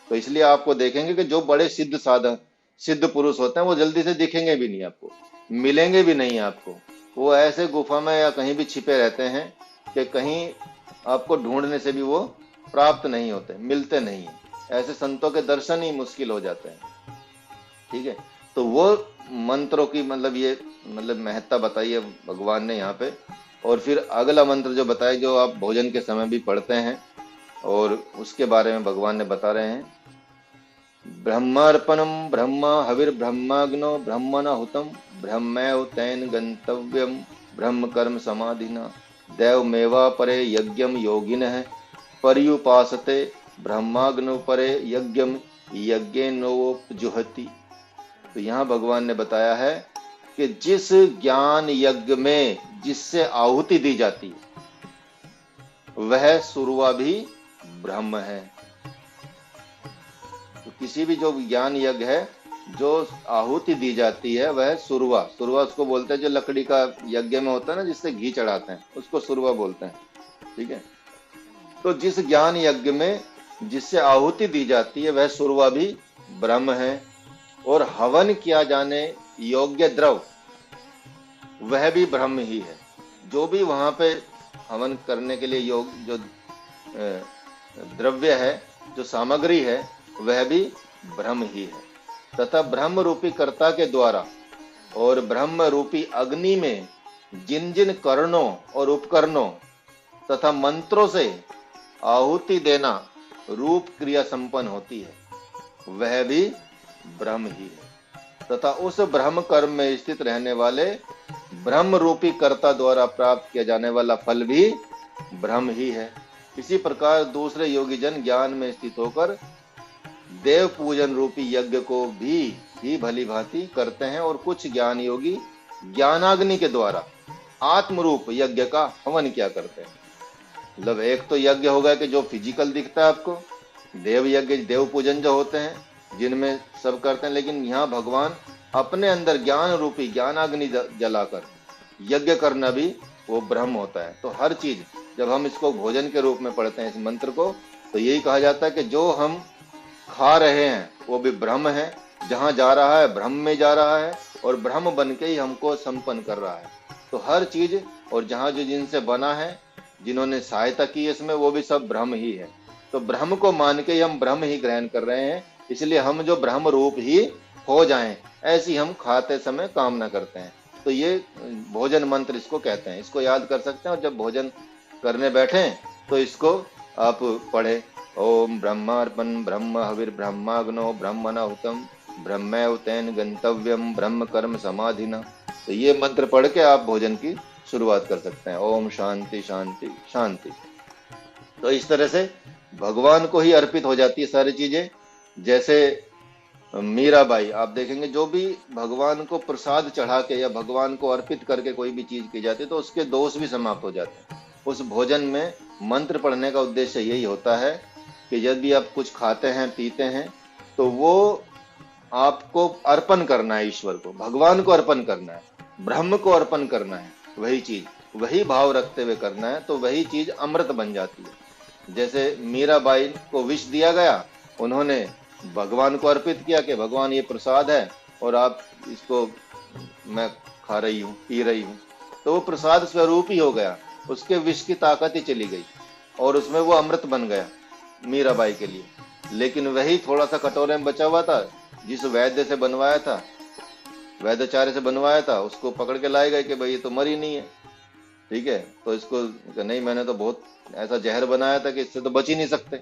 तो इसलिए आपको देखेंगे कि जो बड़े सिद्ध साधक सिद्ध पुरुष होते हैं वो जल्दी से दिखेंगे भी नहीं, आपको मिलेंगे भी नहीं आपको। वो ऐसे गुफा में या कहीं भी छिपे रहते हैं कि कहीं आपको ढूंढने से भी वो प्राप्त नहीं होते, मिलते नहीं है। ऐसे संतों के दर्शन ही मुश्किल हो जाते हैं। ठीक है, तो वो मंत्रों की मतलब ये मतलब महत्ता बताई है भगवान ने यहाँ पे। और फिर अगला मंत्र जो बताया, जो आप भोजन के समय भी पढ़ते हैं, और उसके बारे में भगवान ने बता रहे हैं। ब्रह्मार्पणम ब्रह्म हविर्ब्रह्माग्नो ब्रह्मण हुतम ब्रह्मैव तेन गंतव्यम ब्रह्म कर्म समाधिना देवमेवा परे यज्ञम योगिनः पर्युपासते ब्रह्माग्नो परे यज्ञम यज्ञेनोपजुहति। तो यहाँ भगवान ने बताया है कि जिस ज्ञान यज्ञ में जिससे आहुति दी जाती है वह सुरवा भी ब्रह्म है। तो किसी भी जो ज्ञान यज्ञ है जो आहुति दी जाती है वह सुरवा उसको बोलते हैं, जो लकड़ी का यज्ञ में होता है ना जिससे घी चढ़ाते हैं, उसको सुरवा बोलते हैं। ठीक है, तो जिस ज्ञान यज्ञ में जिससे आहुति दी जाती है वह सुरवा भी ब्रह्म है। और हवन किया जाने योग्य द्रव वह भी ब्रह्म ही है। जो भी वहां पे हवन करने के लिए योग्य जो द्रव्य है, जो सामग्री है, वह भी ब्रह्म ही है। तथा ब्रह्म रूपी कर्ता के द्वारा और ब्रह्म रूपी अग्नि में जिन जिन कर्णों और उपकरणों तथा मंत्रों से आहुति देना रूप क्रिया संपन्न होती है वह भी ब्रह्म ही है। तथा उस ब्रह्म कर्म में स्थित रहने वाले ब्रह्म रूपी कर्ता द्वारा प्राप्त किया जाने वाला फल भी ब्रह्म ही है। इसी प्रकार दूसरे योगी जन ज्ञान में स्थित होकर देव पूजन रूपी यज्ञ को भी भली भांति करते हैं, और कुछ ज्ञान योगी ज्ञानाग्नि के द्वारा आत्म रूप यज्ञ का हवन किया करते हैं। मतलब एक तो यज्ञ होगा कि जो फिजिकल दिखता है आपको, देव यज्ञ देव पूजन जो होते हैं जिनमें सब करते हैं, लेकिन यहाँ भगवान अपने अंदर ज्ञान रूपी ज्ञानाग्नि जलाकर यज्ञ करना भी वो ब्रह्म होता है। तो हर चीज जब हम इसको भोजन के रूप में पढ़ते हैं इस मंत्र को, तो यही कहा जाता है कि जो हम खा रहे हैं वो भी ब्रह्म है, जहां जा रहा है ब्रह्म में जा रहा है, और ब्रह्म बन के ही हमको संपन्न कर रहा है। तो हर चीज और जहां जो जिनसे बना है, जिन्होंने सहायता की इसमें, वो भी सब ब्रह्म ही है। तो ब्रह्म को मान के ही हम ब्रह्म ही ग्रहण कर रहे हैं, इसलिए हम जो ब्रह्म रूप ही हो जाएं ऐसी हम खाते समय कामना करते हैं। तो ये भोजन मंत्र इसको कहते हैं, इसको याद कर सकते हैं। और जब भोजन करने बैठे तो इसको आप पढ़े, ओम ब्रह्मार्पण ब्रह्म हविर ब्रह्माग्नो ब्रह्मणाहुतम ब्रह्मैव तेन गंतव्यम ब्रह्म कर्म समाधिना। तो ये मंत्र पढ़ के आप भोजन की शुरुआत कर सकते हैं। ओम शांति शांति शांति। तो इस तरह से भगवान को ही अर्पित हो जाती है सारी चीजें। जैसे मीराबाई, आप देखेंगे जो भी भगवान को प्रसाद चढ़ा के या भगवान को अर्पित करके कोई भी चीज की जाती है तो उसके दोष भी समाप्त हो जाते हैं। उस भोजन में मंत्र पढ़ने का उद्देश्य यही होता है कि जब भी आप कुछ खाते हैं पीते हैं तो वो आपको अर्पण करना है, ईश्वर को, भगवान को अर्पण करना है, ब्रह्म को अर्पण करना है। वही चीज, वही भाव रखते हुए करना है, तो वही चीज अमृत बन जाती है। जैसे मीराबाई को विष दिया गया, उन्होंने भगवान को अर्पित किया कि भगवान ये प्रसाद है और आप इसको, मैं खा रही हूँ पी रही हूँ, तो वो प्रसाद स्वरूप ही हो गया, उसके विष की ताकत ही चली गई और उसमें वो अमृत बन गया मीराबाई के लिए। लेकिन वही थोड़ा सा कटोरे में बचा हुआ था, जिस वैद्य से बनवाया था, वैद्याचार्य से बनवाया था, उसको पकड़ के लाए गए कि भाई ये तो मरी नहीं है, ठीक है। तो इसको नहीं, मैंने तो बहुत ऐसा जहर बनाया था कि इससे तो बच ही नहीं सकते,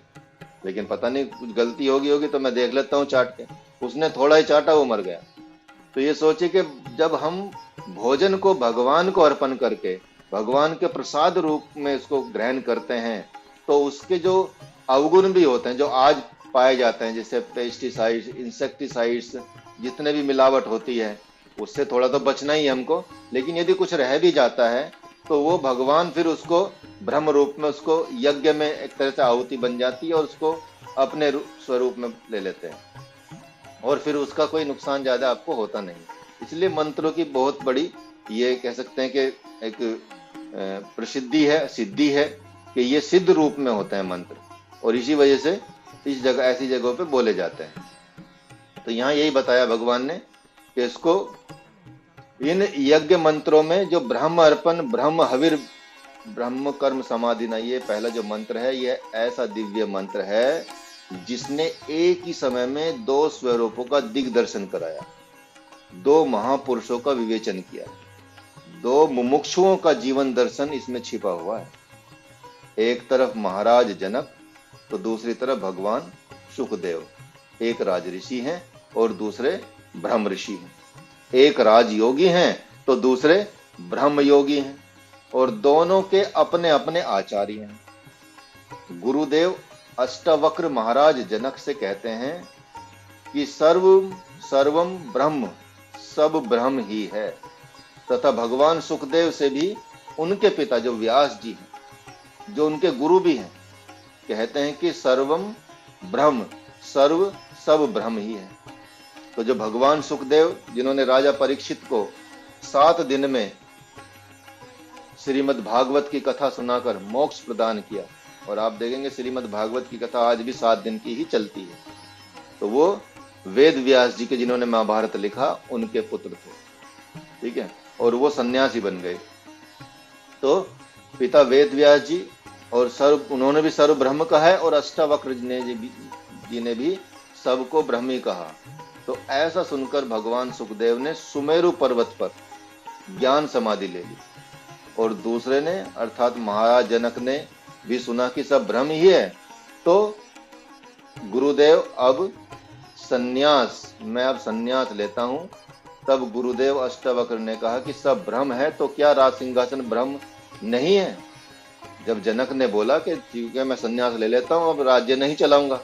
लेकिन पता नहीं कुछ गलती होगी तो मैं देख लेता हूँ चाट के। उसने थोड़ा ही चाटा, वो मर गया। तो ये सोचे कि जब हम भोजन को भगवान को अर्पण करके भगवान के प्रसाद रूप में उसको ग्रहण करते हैं तो उसके जो अवगुण भी होते हैं जो आज पाए जाते हैं, जैसे पेस्टिसाइड्स, इंसेक्टिसाइड्स, जितने भी मिलावट होती है उससे थोड़ा तो बचना ही है हमको। लेकिन यदि कुछ रह भी जाता है तो वो भगवान फिर उसको ब्रह्म रूप में, उसको यज्ञ में एक तरह से आहुति बन जाती है और उसको अपने स्वरूप में ले लेते हैं और फिर उसका कोई नुकसान ज्यादा आपको होता नहीं। इसलिए मंत्रों की बहुत बड़ी, ये कह सकते हैं कि एक प्रसिद्धि है, सिद्धि है कि ये सिद्ध रूप में होते हैं मंत्र, और इसी वजह से इस जगह, ऐसी जगहों पे बोले जाते हैं। तो यहाँ यही बताया भगवान ने कि इसको, इन यज्ञ मंत्रों में जो ब्रह्म अर्पण, ब्रह्म हविर, ब्रह्म कर्म समाधि ना, ये पहला जो मंत्र है ये ऐसा दिव्य मंत्र है जिसने एक ही समय में दो स्वरूपों का दिग्दर्शन कराया, दो महापुरुषों का विवेचन किया, दो मुमुक्षुओं का जीवन दर्शन इसमें छिपा हुआ है। एक तरफ महाराज जनक तो दूसरी तरफ भगवान सुखदेव, एक राज ऋषि हैं और दूसरे ब्रह्म ऋषि हैं, एक राजयोगी हैं तो दूसरे ब्रह्म योगी हैं, और दोनों के अपने अपने आचार्य हैं। गुरुदेव अष्टावक्र महाराज जनक से कहते हैं कि सर्वम ब्रह्म, सब ब्रह्म ही है, तथा भगवान सुखदेव से भी उनके पिता जो व्यास जी हैं, जो उनके गुरु भी हैं, कहते हैं कि सर्वम ब्रह्म, सर्व सब ब्रह्म ही है। तो जो भगवान सुखदेव, जिन्होंने राजा परीक्षित को 7 दिन में श्रीमद् भागवत की कथा सुनाकर मोक्ष प्रदान किया, और आप देखेंगे श्रीमद् भागवत की कथा आज भी 7 दिन की ही चलती है, तो वो वेद व्यास जी के, जिन्होंने महाभारत लिखा, उनके पुत्र थे, ठीक है, और वो सन्यासी बन गए। तो पिता वेद व्यास जी और उन्होंने भी सर्व ब्रह्म कहा है, और अष्टावक्र जी ने भी सबको ब्रह्मी कहा। तो ऐसा सुनकर भगवान सुखदेव ने सुमेरु पर्वत पर ज्ञान समाधि ले ली, और दूसरे ने अर्थात महाराज जनक ने भी सुना कि सब ब्रह्म ही है। तो गुरुदेव अब सन्यास, मैं अब सन्यास लेता हूं। तब गुरुदेव अष्टावक्र ने कहा कि सब ब्रह्म है तो क्या राज सिंहासन ब्रह्म नहीं है? जब जनक ने बोला कि ठीक है मैं सन्यास ले लेता हूं, अब राज्य नहीं चलाऊंगा,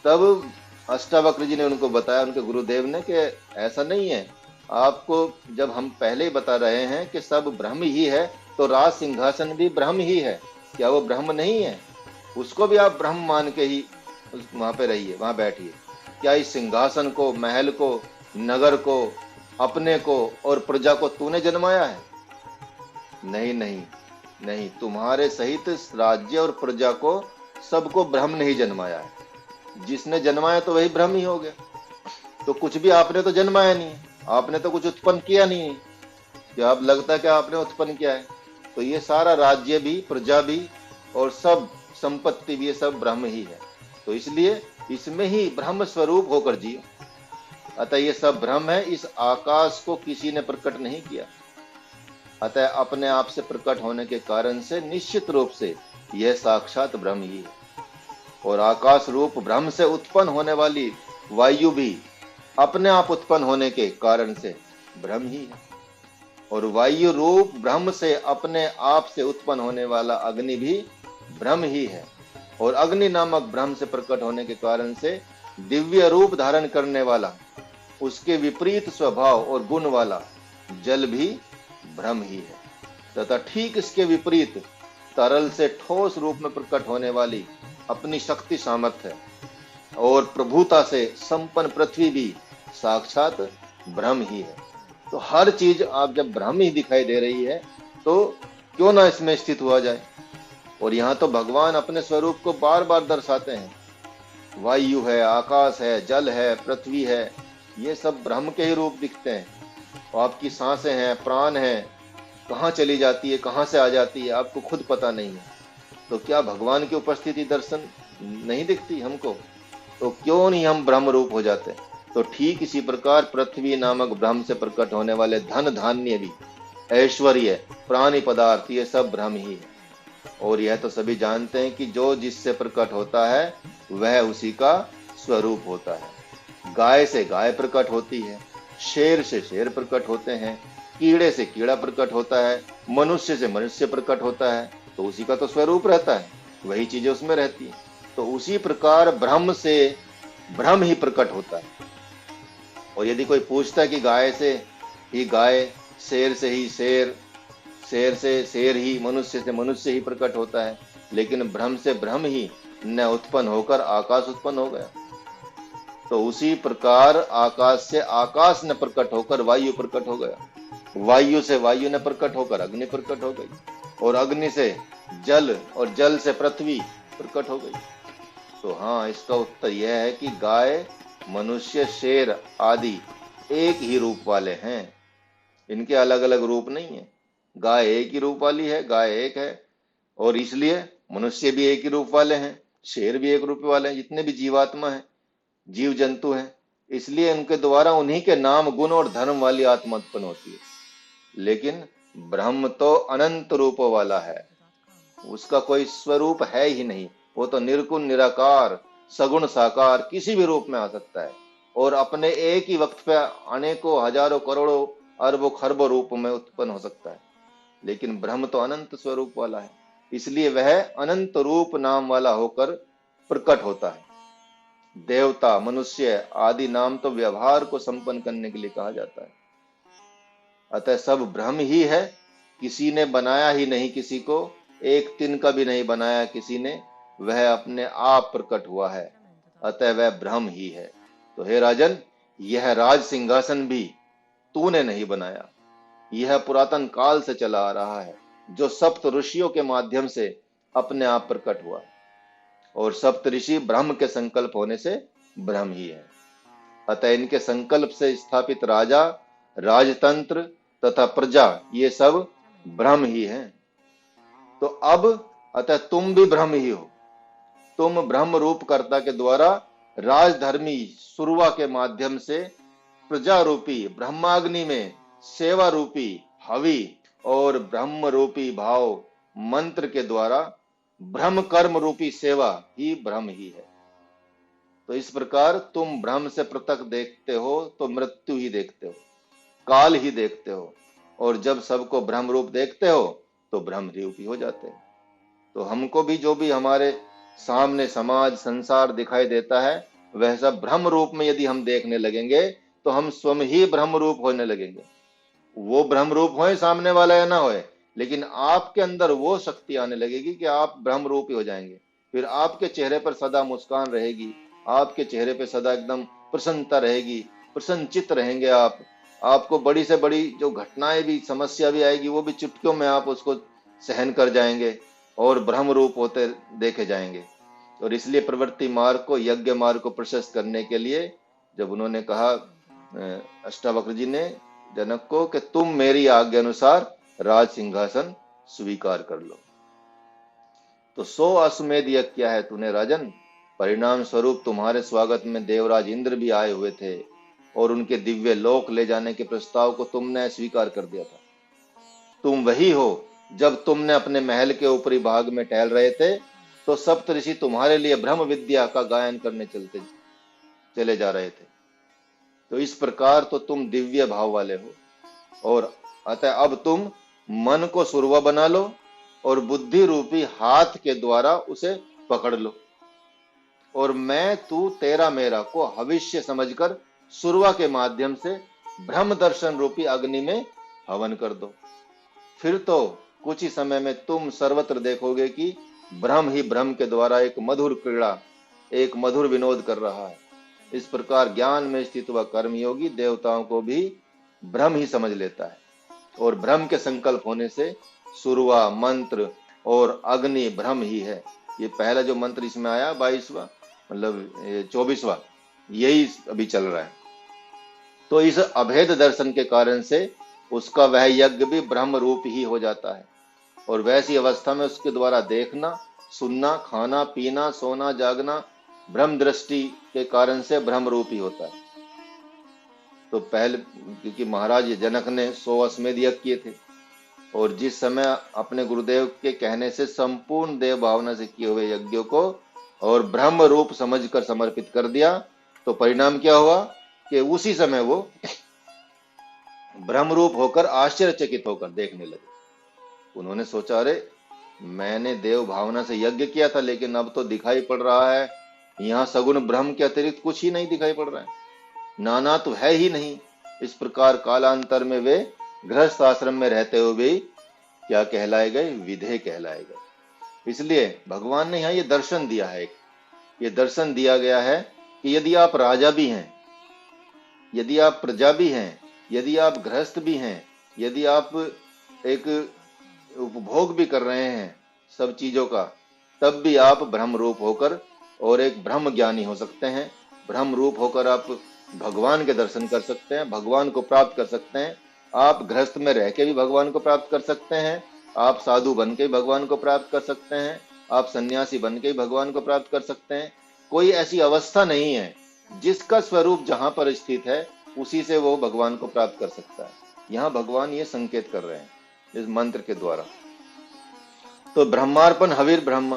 तब अष्टावक्र जी ने उनको बताया, उनके गुरुदेव ने, कि ऐसा नहीं है, आपको जब हम पहले ही बता रहे हैं कि सब ब्रह्म ही है तो राज सिंहासन भी ब्रह्म ही है, क्या वो ब्रह्म नहीं है? उसको भी आप ब्रह्म मान के ही वहां पे रहिए, वहां बैठिए। क्या इस सिंहासन को, महल को, नगर को, अपने को और प्रजा को तूने जन्माया है? नहीं नहीं नहीं, तुम्हारे सहित राज्य और प्रजा को, सबको ब्रह्म ने ही जन्माया है। जिसने जन्माया तो वही ब्रह्म ही हो गया। तो कुछ भी आपने तो जन्माया नहीं है, आपने तो कुछ उत्पन्न किया नहीं है, क्या आप लगता है कि आपने उत्पन्न किया है? तो ये सारा राज्य भी, प्रजा भी और सब संपत्ति भी, ये सब ब्रह्म ही है। तो इसलिए इसमें ही ब्रह्म स्वरूप होकर जियो। अतः ये सब भ्रम है, इस आकाश को किसी ने प्रकट नहीं किया। अतः अपने आप से प्रकट होने के कारण से निश्चित रूप से यह साक्षात ब्रह्म ही है। और आकाश रूप ब्रह्म से उत्पन्न होने वाली वायु भी अपने आप उत्पन्न होने के कारण से ब्रह्म ही है। और वायु रूप ब्रह्म से अपने आप से उत्पन्न होने वाला अग्नि भी ब्रह्म ही है। और अग्नि नामक ब्रह्म से प्रकट होने के कारण से दिव्य रूप धारण करने वाला, उसके विपरीत स्वभाव और गुण वाला जल भी ब्रह्म ही है। तथा ठीक इसके विपरीत तरल से ठोस रूप में प्रकट होने वाली अपनी शक्ति सामर्थ्य और प्रभुता से संपन्न पृथ्वी भी साक्षात ब्रह्म ही है। तो हर चीज आप जब ब्रह्म ही दिखाई दे रही है तो क्यों ना इसमें स्थित हुआ जाए। और यहाँ तो भगवान अपने स्वरूप को बार बार दर्शाते हैं। वायु है, आकाश है, जल है, पृथ्वी है, ये सब ब्रह्म के ही रूप दिखते हैं। और आपकी सांसें हैं, प्राण है, कहाँ चली जाती है, कहाँ से आ जाती है, आपको खुद पता नहीं है। तो क्या भगवान की उपस्थिति दर्शन नहीं दिखती हमको? तो क्यों नहीं हम ब्रह्म रूप हो जाते? तो ठीक इसी प्रकार पृथ्वी नामक ब्रह्म से प्रकट होने वाले धन धान्य भी, ऐश्वर्य, प्राणी पदार्थ, ये सब ब्रह्म ही है। और यह तो सभी जानते हैं कि जो जिससे प्रकट होता है वह उसी का स्वरूप होता है। गाय से गाय प्रकट होती है, शेर से शेर प्रकट होते हैं, कीड़े से कीड़ा प्रकट होता है, मनुष्य से मनुष्य प्रकट होता है, तो उसी का तो स्वरूप रहता है, वही चीजें उसमें रहती है। तो उसी प्रकार ब्रह्म से ब्रह्म ही प्रकट होता है। और यदि कोई पूछता है कि गाय से ही गाय, शेर से ही शेर, शेर से शेर ही, मनुष्य से मनुष्य ही प्रकट होता है, लेकिन ब्रह्म से ब्रह्म ही न उत्पन्न होकर आकाश उत्पन्न हो गया। तो उसी प्रकार आकाश से आकाश न प्रकट होकर वायु प्रकट हो गया, वायु से वायु न प्रकट होकर अग्नि प्रकट हो गई, और अग्नि से जल, और जल से पृथ्वी प्रकट हो गई। तो हाँ, इसका उत्तर यह है कि गाय, मनुष्य, शेर आदि एक ही रूप वाले हैं, इनके अलग अलग रूप नहीं है। गाय एक ही रूप वाली है, गाय एक है, और इसलिए मनुष्य भी एक ही रूप वाले हैं, शेर भी एक रूप वाले हैं, जितने भी जीवात्मा हैं, जीव जंतु हैं, इसलिए उनके द्वारा उन्हीं के नाम, गुण और धर्म वाली आत्मा उत्पन्न होती है। लेकिन ब्रह्म तो अनंत रूपों वाला है, उसका कोई स्वरूप है ही नहीं। वो तो निर्गुण, निराकार, सगुण, साकार किसी भी रूप में आ सकता है, और अपने एक ही वक्त पे अनेकों, हजारों, करोड़ों, अरबों, खरबों रूप में उत्पन्न हो सकता है। लेकिन ब्रह्म तो अनंत स्वरूप वाला है, इसलिए वह अनंत रूप नाम वाला होकर प्रकट होता है। देवता, मनुष्य आदि नाम तो व्यवहार को संपन्न करने के लिए कहा जाता है। अतः सब ब्रह्म ही है, किसी ने बनाया ही नहीं किसी को, एक तिनका भी नहीं बनाया किसी ने, वह अपने आप प्रकट हुआ है, अतः वह ब्रह्म ही है। तो हे राजन, यह राज सिंहासन भी तूने नहीं बनाया, यह पुरातन काल से चला आ रहा है, जो सप्त ऋषियों के माध्यम से अपने आप प्रकट हुआ, और सप्त ऋषि ब्रह्म के संकल्प होने से ब्रह्म ही है। अतः इनके संकल्प से स्थापित राजा, राजतंत्र तथा प्रजा, ये सब ब्रह्म ही हैं। तो अब अतः तुम भी ब्रह्म ही हो, तुम ब्रह्म रूप कर्ता के द्वारा राजधर्मी सुरवा के माध्यम से प्रजा रूपी ब्रह्माग्नि में सेवा रूपी हवि और ब्रह्म रूपी भाव मंत्र के द्वारा ब्रह्म कर्म रूपी सेवा ही ब्रह्म ही है। तो इस प्रकार तुम ब्रह्म से पृथक देखते हो तो मृत्यु ही देखते हो, काल ही देखते हो, और जब सबको ब्रह्म रूप देखते हो तो ब्रह्म रूपी हो जाते हैं। तो हमको भी जो भी हमारे सामने समाज, संसार दिखाई देता है, वह सब ब्रह्म रूप में यदि हम देखने लगेंगे तो हम स्वयं ही ब्रह्म रूप होने लगेंगे। वो ब्रह्म रूप होए सामने वाला या ना होए, लेकिन आपके अंदर वो शक्ति आने लगेगी कि आप ब्रह्म रूप ही हो जाएंगे। फिर आपके चेहरे पर सदा मुस्कान रहेगी, आपके चेहरे पर सदा एकदम प्रसन्नता रहेगी, प्रसन्नचित्त रहेंगे आप। आपको बड़ी से बड़ी जो घटनाएं भी, समस्या भी आएगी, वो भी चुटकियों में आप उसको सहन कर जाएंगे और ब्रह्म रूप होते देखे जाएंगे। और इसलिए प्रवृत्ति मार्ग को, यज्ञ मार्ग को प्रशस्त करने के लिए जब उन्होंने कहा, अष्टावक्र जी ने जनक को, कि तुम मेरी आज्ञा अनुसार राज सिंहासन स्वीकार कर लो। तो 100 अश्वमेध यज्ञ किया है तूने राजन, परिणाम स्वरूप तुम्हारे स्वागत में देवराज इंद्र भी आए हुए थे, और उनके दिव्य लोक ले जाने के प्रस्ताव को तुमने अस्वीकार कर दिया था। तुम वही हो जब तुमने अपने महल के ऊपरी भाग में टहल रहे थे तो सप्तऋषि तुम्हारे लिए ब्रह्म विद्या का गायन करने चले जा रहे थे। तो इस प्रकार तो तुम दिव्य भाव वाले हो, और अतः अब तुम मन को सुरवा बना लो और बुद्धि रूपी हाथ के द्वारा उसे पकड़ लो, और मैं तू तेरा मेरा को भविष्य समझकर सुरवा के माध्यम से ब्रह्म दर्शन रूपी अग्नि में हवन कर दो। फिर तो कुछ ही समय में तुम सर्वत्र देखोगे कि ब्रह्म ही ब्रह्म के द्वारा एक मधुर क्रीड़ा, एक मधुर विनोद कर रहा है। इस प्रकार ज्ञान में स्थित हुआ कर्मयोगी देवताओं को भी ब्रह्म ही समझ लेता है, और ब्रह्म के संकल्प होने से सुरवा मंत्र और अग्नि ब्रह्म ही है। ये पहला जो मंत्र इसमें आया 22वां, मतलब 24वां, यही अभी चल रहा है। तो इस अभेद दर्शन के कारण से उसका वह यज्ञ भी ब्रह्म रूप ही हो जाता है, और वैसी अवस्था में उसके द्वारा देखना, सुनना, खाना, पीना, सोना, जागना ब्रह्म दृष्टि के कारण से ब्रह्म रूप ही होता है। तो पहले क्योंकि महाराज जनक ने 100 अश्वमेध यज्ञ किए थे, और जिस समय अपने गुरुदेव के कहने से संपूर्ण देव भावना से किए हुए यज्ञों को और ब्रह्म रूप समझकर समर्पित कर दिया, तो परिणाम क्या हुआ कि उसी समय वो ब्रह्म रूप होकर आश्चर्यचकित होकर देखने लगे। उन्होंने सोचा, अरे मैंने देव भावना से यज्ञ किया था, लेकिन अब तो दिखाई पड़ रहा है यहाँ सगुण ब्रह्म के अतिरिक्त कुछ ही नहीं दिखाई पड़ रहा है, नाना तो है ही नहीं। इस प्रकार कालांतर में वे गृहस्थ आश्रम में रहते हुए भी क्या कहलाए गए? विधेय कहलाए गए। इसलिए भगवान ने यहाँ ये दर्शन दिया है, ये दर्शन दिया गया है कि यदि आप राजा भी हैं, यदि आप प्रजा भी हैं, यदि आप गृहस्थ भी हैं, यदि आप एक उपभोग भी कर रहे हैं सब चीजों का, तब भी आप ब्रह्म रूप होकर और एक ब्रह्म ज्ञानी हो सकते हैं। ब्रह्म रूप होकर आप भगवान के दर्शन कर सकते हैं, भगवान को प्राप्त कर सकते हैं। आप गृहस्थ में रह के भी भगवान को प्राप्त कर सकते हैं, आप साधु बन के भगवान को प्राप्त कर सकते हैं, आप सन्यासी बन के भगवान को प्राप्त कर सकते हैं। कोई ऐसी अवस्था नहीं है, जिसका स्वरूप जहां पर स्थित है उसी से वो भगवान को प्राप्त कर सकता है। यहाँ भगवान ये संकेत कर रहे हैं इस मंत्र के द्वारा। तो ब्रह्मार्पण हविर ब्रह्म,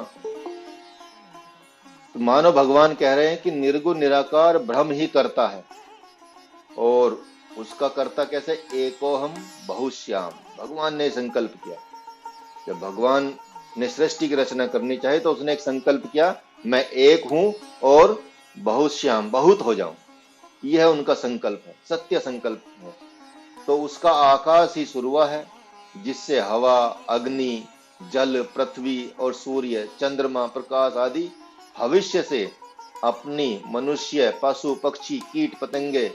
तो मानो भगवान कह रहे हैं कि निर्गुण निराकार ब्रह्म ही करता है, और उसका करता कैसे? एकोहम बहुश्याम। भगवान ने संकल्प किया, जब भगवान ने सृष्टि की रचना करनी चाहिए तो उसने एक संकल्प किया, मैं एक हूं और बहुश्याम, बहुत हो जाऊं। यह उनका संकल्प है, सत्य संकल्प है। तो उसका आकाश ही सुरवा है, जिससे हवा, अग्नि, जल, पृथ्वी और सूर्य, चंद्रमा, प्रकाश आदि भविष्य से अपनी मनुष्य, पशु, पक्षी, कीट पतंगे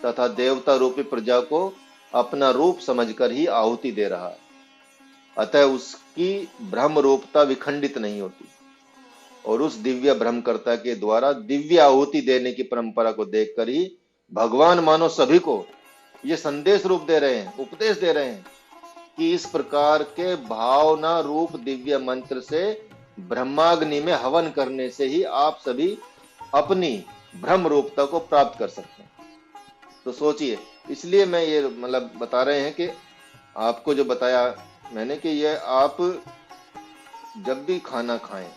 तथा देवता रूपी प्रजा को अपना रूप समझकर ही आहुति दे रहा है। अतः उसकी ब्रह्म रूपता विखंडित नहीं होती, और उस दिव्य ब्रह्मकर्ता के द्वारा दिव्य आहुति देने की परंपरा को देखकर ही भगवान मानो सभी को ये संदेश रूप दे रहे हैं, उपदेश दे रहे हैं कि इस प्रकार के भावना रूप दिव्य मंत्र से ब्रह्माग्नि में हवन करने से ही आप सभी अपनी ब्रह्म रूपता को प्राप्त कर सकते हैं। तो सोचिए, इसलिए मैं ये मतलब बता रहे हैं कि आपको जो बताया मैंने कि ये आप जब भी खाना खाएं,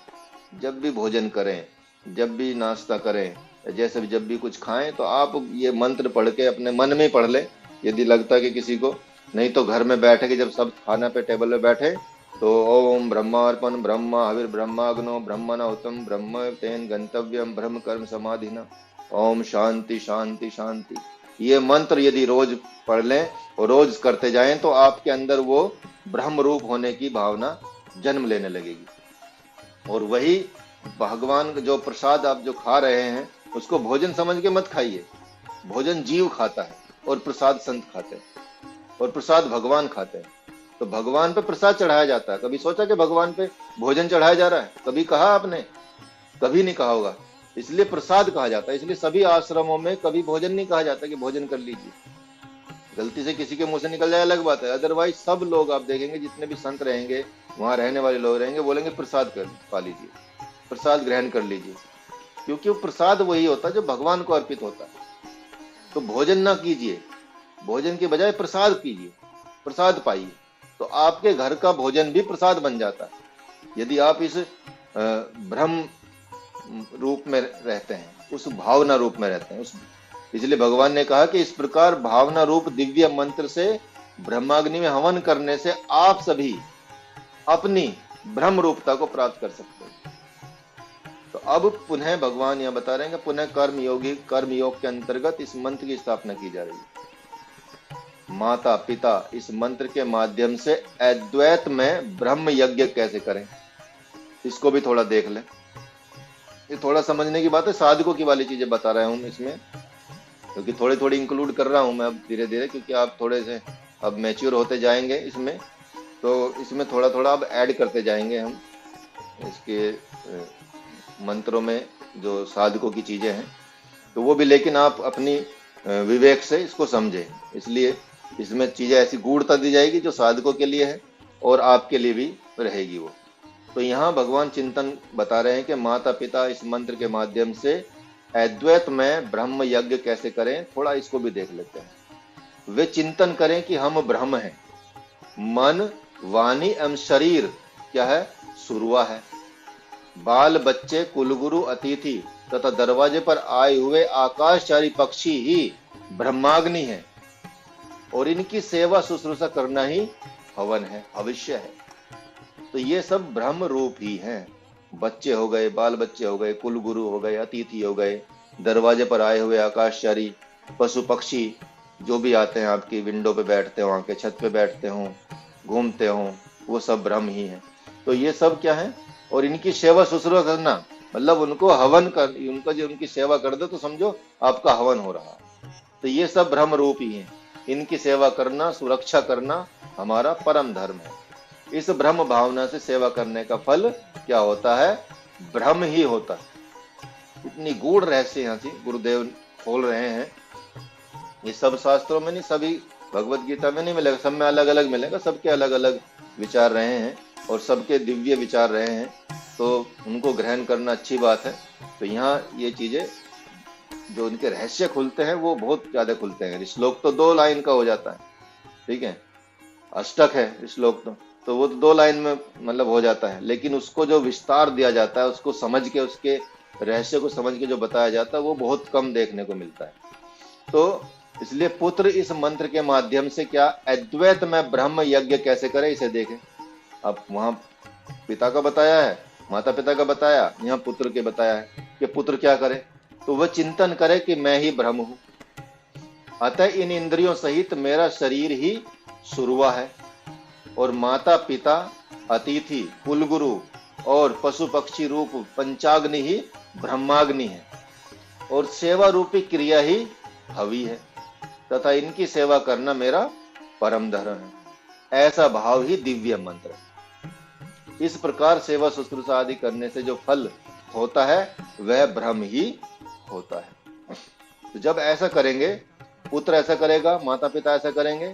जब भी भोजन करें, जब भी नाश्ता करें, जैसे भी जब भी कुछ खाएं, तो आप ये मंत्र पढ़ के अपने मन में पढ़ लें, यदि लगता कि किसी को। नहीं तो घर में बैठे के जब सब खाना पे टेबल पे बैठे तो ओम ब्रह्मार्पण ब्रह्म हविर ब्रह्माग्नो ब्रह्मणोतम ब्रह्म तेन गंतव्यम ब्रह्म कर्म समाधिना ओम शांति शांति शांति। ये मंत्र यदि रोज पढ़ लें और रोज करते जाएं तो आपके अंदर वो ब्रह्म रूप होने की भावना जन्म लेने लगेगी। और वही भगवान जो प्रसाद आप जो खा रहे हैं उसको भोजन समझ के मत खाइए। भोजन जीव खाता है और प्रसाद संत खाते हैं, और प्रसाद भगवान खाते हैं। तो भगवान पे प्रसाद चढ़ाया जाता है। कभी सोचा कि भगवान पे भोजन चढ़ाया जा रहा है? कभी कहा आपने? कभी नहीं कहा होगा। इसलिए प्रसाद कहा जाता है। इसलिए सभी आश्रमों में कभी भोजन नहीं कहा जाता कि भोजन कर लीजिए। गलती से किसी के मुंह से निकल जाए अलग बात है, अदरवाइज सब लोग आप देखेंगे, जितने भी संत रहेंगे, वहां रहने वाले लोग रहेंगे, बोलेंगे प्रसाद कर पा लीजिए, प्रसाद ग्रहण कर लीजिए, क्योंकि वो प्रसाद वही होता है जो भगवान को अर्पित होता है। तो भोजन ना कीजिए, भोजन के बजाय प्रसाद कीजिए, प्रसाद पाइए, तो आपके घर का भोजन भी प्रसाद बन जाता है। यदि आप इस ब्रह्म रूप में रहते हैं, उस भावना रूप में रहते हैं, उस इसलिए भगवान ने कहा कि इस प्रकार भावना रूप दिव्य मंत्र से ब्रह्माग्नि में हवन करने से आप सभी अपनी ब्रह्म रूपता को प्राप्त कर सकते हैं। तो अब पुनः भगवान यहां बता रहे हैं कि पुनः कर्म योग के अंतर्गत इस मंत्र की स्थापना की जा रही है। माता पिता इस मंत्र के माध्यम से अद्वैत में ब्रह्म यज्ञ कैसे करें, इसको भी थोड़ा देख लें। ये थोड़ा समझने की बात है, साधकों की वाली चीजें बता रहा हूं इसमें, क्योंकि थोड़ी थोड़ी इंक्लूड कर रहा हूं मैं अब धीरे धीरे, क्योंकि आप थोड़े से अब मैच्योर होते जाएंगे इसमें, तो इसमें थोड़ा थोड़ा अब ऐड करते जाएंगे हम इसके मंत्रों में जो साधकों की चीजें हैं, तो वो भी, लेकिन आप अपनी विवेक से इसको समझें। इसलिए इसमें चीजें ऐसी गूढ़ता दी जाएगी जो साधकों के लिए है और आपके लिए भी रहेगी वो। तो यहाँ भगवान चिंतन बता रहे हैं कि माता पिता इस मंत्र के माध्यम से अद्वैत में ब्रह्म यज्ञ कैसे करें, थोड़ा इसको भी देख लेते हैं। वे चिंतन करें कि हम ब्रह्म हैं, मन वाणी एवं शरीर क्या है, सुरवा है, बाल बच्चे कुलगुरु अतिथि तथा दरवाजे पर आए हुए आकाशचारी पक्षी ही ब्रह्माग्नि है, और इनकी सेवा शुश्रूषा करना ही हवन है, भविष्य है। तो ये सब ब्रह्म रूप ही हैं। बच्चे हो गए, बाल बच्चे हो गए, कुलगुरु हो गए, अतिथि हो गए, दरवाजे पर आए हुए आकाशचारी पशु पक्षी जो भी आते हैं, आपकी विंडो पे बैठते हो, आके छत पे बैठते हो, घूमते हो, वो सब ब्रह्म ही है। तो ये सब क्या है, और इनकी सेवा शुश्रूषा करना मतलब उनको हवन कर, उनका जो उनकी सेवा कर दो तो समझो आपका हवन हो रहा है। तो ये सब ब्रह्म रूप ही है, इनकी सेवा करना, सुरक्षा करना हमारा परम धर्म है। इस ब्रह्म भावना से सेवा करने का फल क्या होता है, ब्रह्म ही होता है। इतनी गूढ़ रहस्य यहाँ से गुरुदेव खोल रहे हैं। ये सब शास्त्रों में नहीं, सभी भगवत गीता में नहीं मिलेगा, सब में अलग अलग मिलेगा, सबके अलग अलग विचार रहे हैं और सबके दिव्य विचार रहे हैं, तो उनको ग्रहण करना अच्छी बात है। तो यहाँ ये चीजें जो उनके रहस्य खुलते हैं वो बहुत ज्यादा खुलते हैं। श्लोक तो 2 लाइन का हो जाता है, ठीक है, अष्टक है श्लोक तो वो तो 2 लाइन में मतलब हो जाता है, लेकिन उसको जो विस्तार दिया जाता है, उसको समझ के, उसके रहस्य को समझ के जो बताया जाता है वो बहुत कम देखने को मिलता है। तो इसलिए पुत्र इस मंत्र के माध्यम से क्या अद्वैत में ब्रह्म यज्ञ कैसे करे, इसे देखें। अब वहां पिता का बताया है, माता पिता का बताया, यहाँ पुत्र के बताया है कि पुत्र क्या करे, तो वह चिंतन करे कि मैं ही ब्रह्म हूं, अतः इन इंद्रियों सहित मेरा शरीर ही सुरवा है, और माता पिता अतिथि कुलगुरु और पशु पक्षी रूप पंचाग्नि ही ब्रह्माग्नि है, और सेवा रूपी क्रिया ही हवि है, तथा इनकी सेवा करना मेरा परम धर्म है। ऐसा भाव ही दिव्य मंत्र है। इस प्रकार सेवा शुश्रूषा आदि करने से जो फल होता है वह ब्रह्म ही होता है। तो जब ऐसा करेंगे, पुत्र ऐसा करेगा, माता पिता ऐसा करेंगे,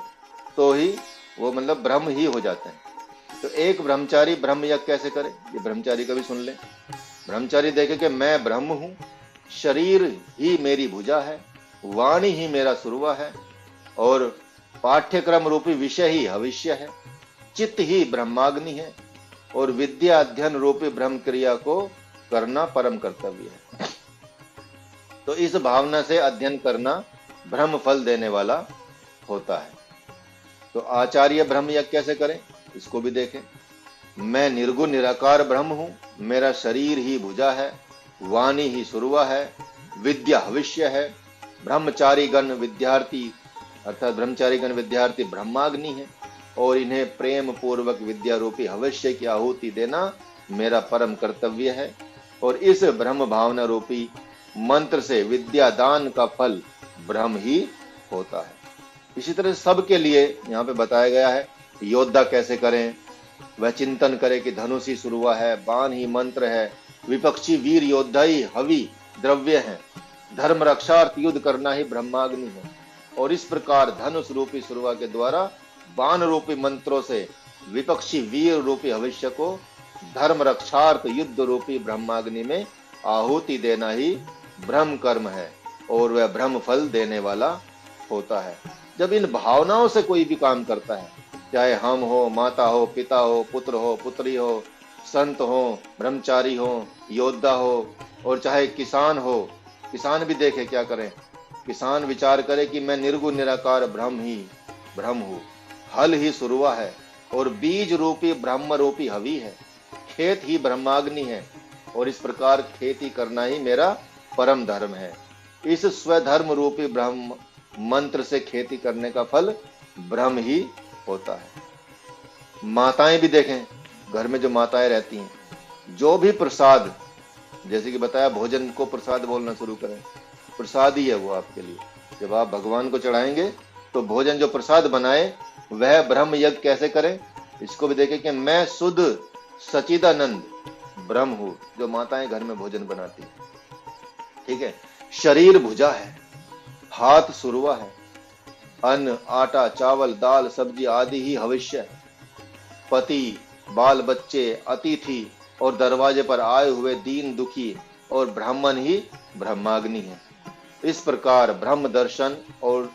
तो ही वो मतलब ब्रह्म ही हो जाते हैं। तो एक ब्रह्मचारी ब्रह्म यज्ञ कैसे करे, ये ब्रह्मचारी का भी सुन ले। ब्रह्मचारी देखे कि मैं ब्रह्म हूं, शरीर ही मेरी भुजा है, वाणी ही मेरा सुरवा है, और पाठ्यक्रम रूपी विषय ही भविष्य है, चित्त ही ब्रह्माग्नि है, और विद्या अध्ययन रूपी ब्रह्म क्रिया को करना परम कर्तव्य है। तो इस भावना से अध्ययन करना ब्रह्म फल देने वाला होता है। तो आचार्य ब्रह्म यज्ञ कैसे करें, इसको भी देखें। मैं निर्गुण निराकार ब्रह्म हूं, मेरा शरीर ही भुजा है, वाणी ही सुरवा है, विद्या भविष्य है, ब्रह्मचारी गण विद्यार्थी अर्थात ब्रह्मचारी गण विद्यार्थी ब्रह्माग्नि है, और इन्हें प्रेम पूर्वक विद्या रूपी भविष्य की आहुति देना मेरा परम कर्तव्य है, और इस ब्रह्म भावना रूपी मंत्र से विद्या दान का फल ब्रह्म ही होता है। इसी तरह सबके लिए यहाँ पे बताया गया है योद्धा कैसे करें। वह चिंतन करे कि धनुष ही सुरवा है, बाण ही मंत्र है, विपक्षी वीर योद्धा ही हवि द्रव्य है, धर्म रक्षार्थ युद्ध करना ही ब्रह्माग्नि है, और इस प्रकार धनुष रूपी सुरवा के द्वारा बाण रूपी मंत्रों से विपक्षी वीर रूपी भविष्य को धर्म रक्षार्थ युद्ध रूपी ब्रह्माग्नि में आहुति देना ही ब्रह्म कर्म है, और वह ब्रह्म फल देने वाला होता है। जब इन भावनाओं से कोई भी काम करता है, चाहे हम हो, माता हो, पिता हो, पुत्र हो, पुत्री हो, संत हो, ब्रह्मचारी हो, योद्धा हो, और चाहे किसान हो, किसान भी देखे क्या करें, किसान विचार करे कि मैं निर्गुण निराकार ब्रह्म ही ब्रह्म हूँ, हल ही सुरवा है और बीज रूपी ब्रह्म रूपी हवि है, खेत ही ब्रह्माग्नि है और इस प्रकार खेती करना ही मेरा परम धर्म है। इस स्वधर्म रूपी ब्रह्म मंत्र से खेती करने का फल ब्रह्म ही होता है। माताएं भी देखें, घर में जो माताएं रहती हैं, जो भी प्रसाद, जैसे कि बताया भोजन को प्रसाद बोलना शुरू करें, प्रसाद ही है वो आपके लिए। जब आप भगवान को चढ़ाएंगे तो भोजन जो प्रसाद बनाए वह ब्रह्म यज्ञ कैसे करें, इसको भी देखें कि मैं शुद्ध सचिदानंद ब्रह्म हूं, जो माताएं घर में भोजन बनाती है। ठीक है, शरीर भुजा है, हाथ सुरवा है, अन्न आटा चावल दाल सब्जी आदि ही हविष्य है, पति बाल बच्चे अतिथि और दरवाजे पर आए हुए दीन दुखी और ब्राह्मण ही ब्रह्माग्नि है। इस प्रकार ब्रह्म दर्शन और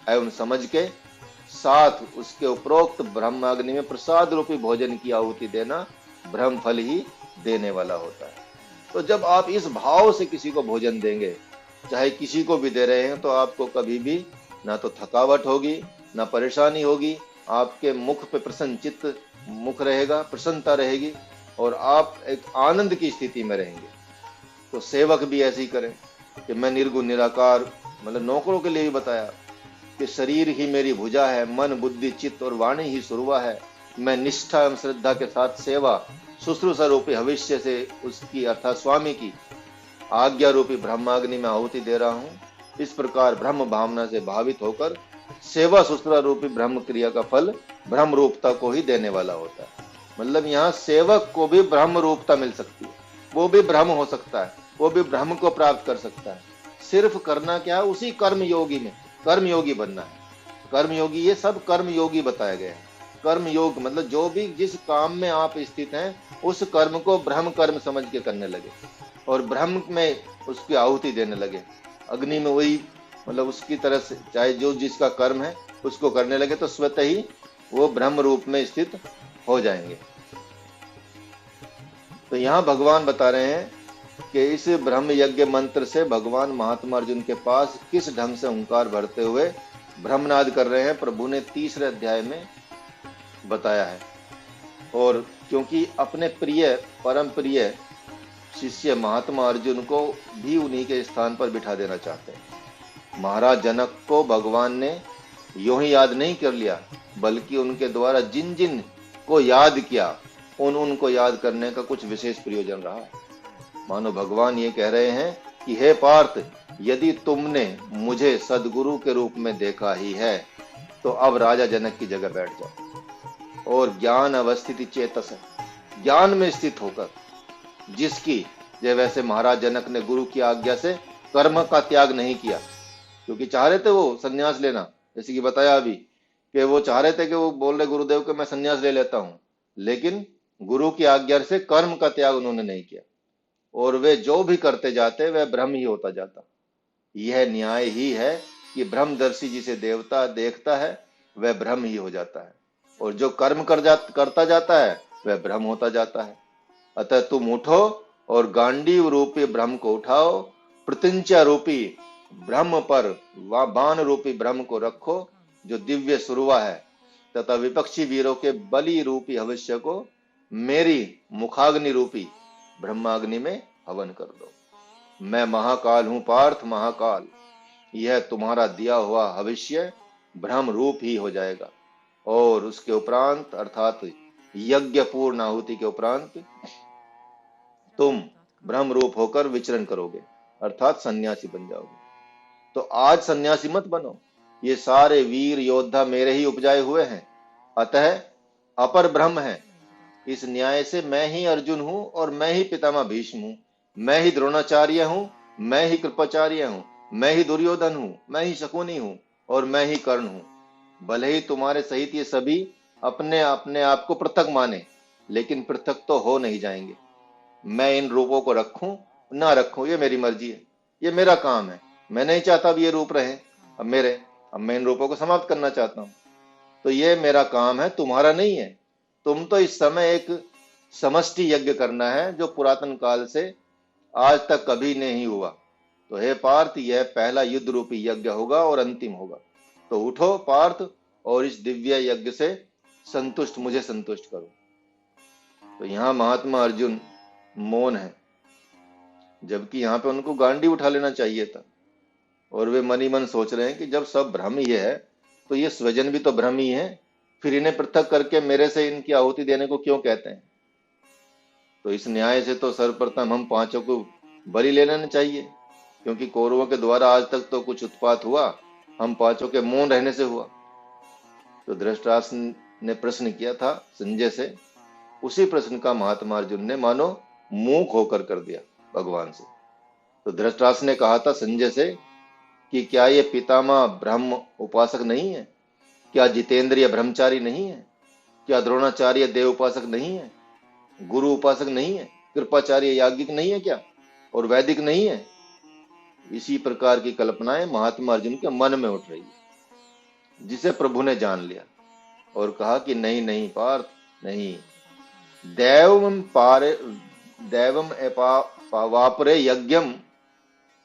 एवं समझ के साथ उसके उपरोक्त ब्रह्माग्नि में प्रसाद रूपी भोजन की आहुति देना ब्रह्म फल ही देने वाला होता है। तो जब आप इस भाव से किसी को भोजन देंगे, चाहे किसी को भी दे रहे हैं, तो आपको कभी भी ना तो थकावट होगी ना परेशानी होगी, आपके मुख पे प्रसन्न चित्त मुख रहेगा, प्रसन्नता रहेगी और आप एक आनंद की स्थिति में रहेंगे। तो सेवक भी ऐसे ही करें कि मैं निर्गुण निराकार, मतलब नौकरों के लिए भी बताया कि शरीर ही मेरी भुजा है, मन बुद्धि चित्त और वाणी ही सुरवा है, मैं निष्ठा एवं श्रद्धा के साथ सेवा शुश्रूषा रूपी भविष्य से उसकी अर्थात स्वामी की आज्ञा रूपी ब्रह्माग्नि में आहुति दे रहा हूं। इस प्रकार ब्रह्म भावना से भावित होकर सेवा शुश्रूषा रूपी ब्रह्म क्रिया का फल ब्रह्म रूपता को ही देने वाला होता है। मतलब यहाँ सेवक को भी ब्रह्म रूपता मिल सकती है, वो भी ब्रह्म हो सकता है, वो भी ब्रह्म को प्राप्त कर सकता है। सिर्फ करना क्या है, उसी कर्म योगी में कर्म योगी बनना है। कर्म योगी, ये सब कर्म योगी बताए गए हैं। कर्म योग मतलब जो भी जिस काम में आप स्थित हैं उस कर्म को ब्रह्म कर्म समझ के करने लगे और ब्रह्म में उसकी आहुति देने लगे, अग्नि में वही मतलब उसकी तरह से चाहे जो जिसका कर्म है उसको करने लगे, तो स्वतः ही वो ब्रह्म रूप में स्थित हो जाएंगे। तो यहाँ भगवान बता रहे हैं कि इस ब्रह्म यज्ञ मंत्र से भगवान महात्मा अर्जुन के पास किस ढंग से ओंकार भरते हुए ब्रह्मनाद कर रहे हैं, प्रभु ने 3रे अध्याय में बताया है। और क्योंकि अपने प्रिय परम प्रिय शिष्य महात्मा अर्जुन को भी उन्हीं के स्थान पर बिठा देना चाहते हैं। महाराज जनक को भगवान ने यूं ही याद नहीं कर लिया, बल्कि उनके द्वारा जिन जिन को याद किया उनको याद करने का कुछ विशेष प्रयोजन रहा। मानो भगवान ये कह रहे हैं कि हे पार्थ, यदि तुमने मुझे सदगुरु के रूप में देखा ही है तो अब राजा जनक की जगह बैठ जाओ और ज्ञान अवस्थिति चेतस है, ज्ञान में स्थित होकर जिसकी, जय वैसे महाराज जनक ने गुरु की आज्ञा से कर्म का त्याग नहीं किया, क्योंकि चाह रहे थे वो संन्यास लेना, जैसे कि बताया अभी कि वो चाह रहे थे कि वो बोल रहे गुरुदेव के मैं संन्यास ले लेता हूं, लेकिन गुरु की आज्ञा से कर्म का त्याग उन्होंने नहीं किया और वे जो भी करते जाते वह ब्रह्म ही होता जाता। यह न्याय ही है कि ब्रह्मदर्शी जिसे देवता देखता है वह ब्रह्म ही हो जाता है और जो कर्म करता जाता है वह ब्रह्म होता जाता है। अतः तुम उठो और गांडीव रूपी ब्रह्म को उठाओ, प्रत्यंचा रूपी ब्रह्म पर व बाण रूपी ब्रह्म को रखो जो दिव्य सुरवा है, तथा विपक्षी वीरों के बलि रूपी भविष्य को मेरी मुखाग्नि रूपी ब्रह्माग्नि में हवन कर दो। मैं महाकाल हूं पार्थ, महाकाल। यह तुम्हारा दिया हुआ भविष्य ब्रह्म रूप ही हो जाएगा और उसके उपरांत अर्थात यज्ञ पूर्ण आहुति के उपरांत तुम ब्रह्म रूप होकर विचरण करोगे, अर्थात सन्यासी बन जाओगे। तो आज सन्यासी मत बनो, ये सारे वीर योद्धा मेरे ही उपजाए हुए हैं, अतः अपर ब्रह्म है। इस न्याय से मैं ही अर्जुन हूं और मैं ही पितामह भीष्म हूं, मैं ही द्रोणाचार्य हूं, मैं ही कृपाचार्य हूं, मैं ही दुर्योधन हूं, मैं ही शकुनी हूं और मैं ही कर्ण हूं। भले ही तुम्हारे सहित ये सभी अपने अपने आप को पृथक माने, लेकिन पृथक तो हो नहीं जाएंगे। मैं इन रूपों को रखूं ना रखूं ये मेरी मर्जी है, ये मेरा काम है। मैं नहीं चाहता अब ये रूप रहे अब मैं इन रूपों को समाप्त करना चाहता हूं। तो ये मेरा काम है, तुम्हारा नहीं है। तुम तो इस समय एक समष्टि यज्ञ करना है जो पुरातन काल से आज तक कभी नहीं हुआ। तो हे पार्थ, यह पहला युद्ध रूपी यज्ञ होगा और अंतिम होगा। तो उठो पार्थ और इस दिव्य यज्ञ से मुझे संतुष्ट करो। तो यहाँ महात्मा अर्जुन मौन है, जबकि यहाँ पे उनको गांडी उठा लेना चाहिए था। और वे मन ही मन सोच रहे हैं कि जब सब भ्रम ही है तो ये स्वजन भी तो भ्रम ही है, फिर इन्हें पृथक करके मेरे से इनकी आहुति देने को क्यों कहते हैं। तो इस न्याय से तो सर्वप्रथम हम पांचों को बलि ले लेना चाहिए, क्योंकि कौरवों के द्वारा आज तक तो कुछ उत्पात हुआ, हम पांचों के मौन रहने से हुआ। तो धृतराष्ट्र ने प्रश्न किया था संजय से, उसी प्रश्न का महात्मा अर्जुन ने मानो मूक होकर कर दिया भगवान से। तो धृतराष्ट्र ने कहा था संजय से कि क्या ये पितामह ब्रह्म उपासक नहीं है? क्या जितेंद्रिय ब्रह्मचारी नहीं है? क्या द्रोणाचार्य देव उपासक नहीं है? गुरु उपासक नहीं है? कृपाचार्य याज्ञिक नहीं है क्या? और वैदिक नहीं है? इसी प्रकार की कल्पनाएं महात्मा अर्जुन के मन में उठ रही है, जिसे प्रभु ने जान लिया और कहा कि नहीं नहीं पार्थ, नहीं। दैवम वापरे यज्ञम,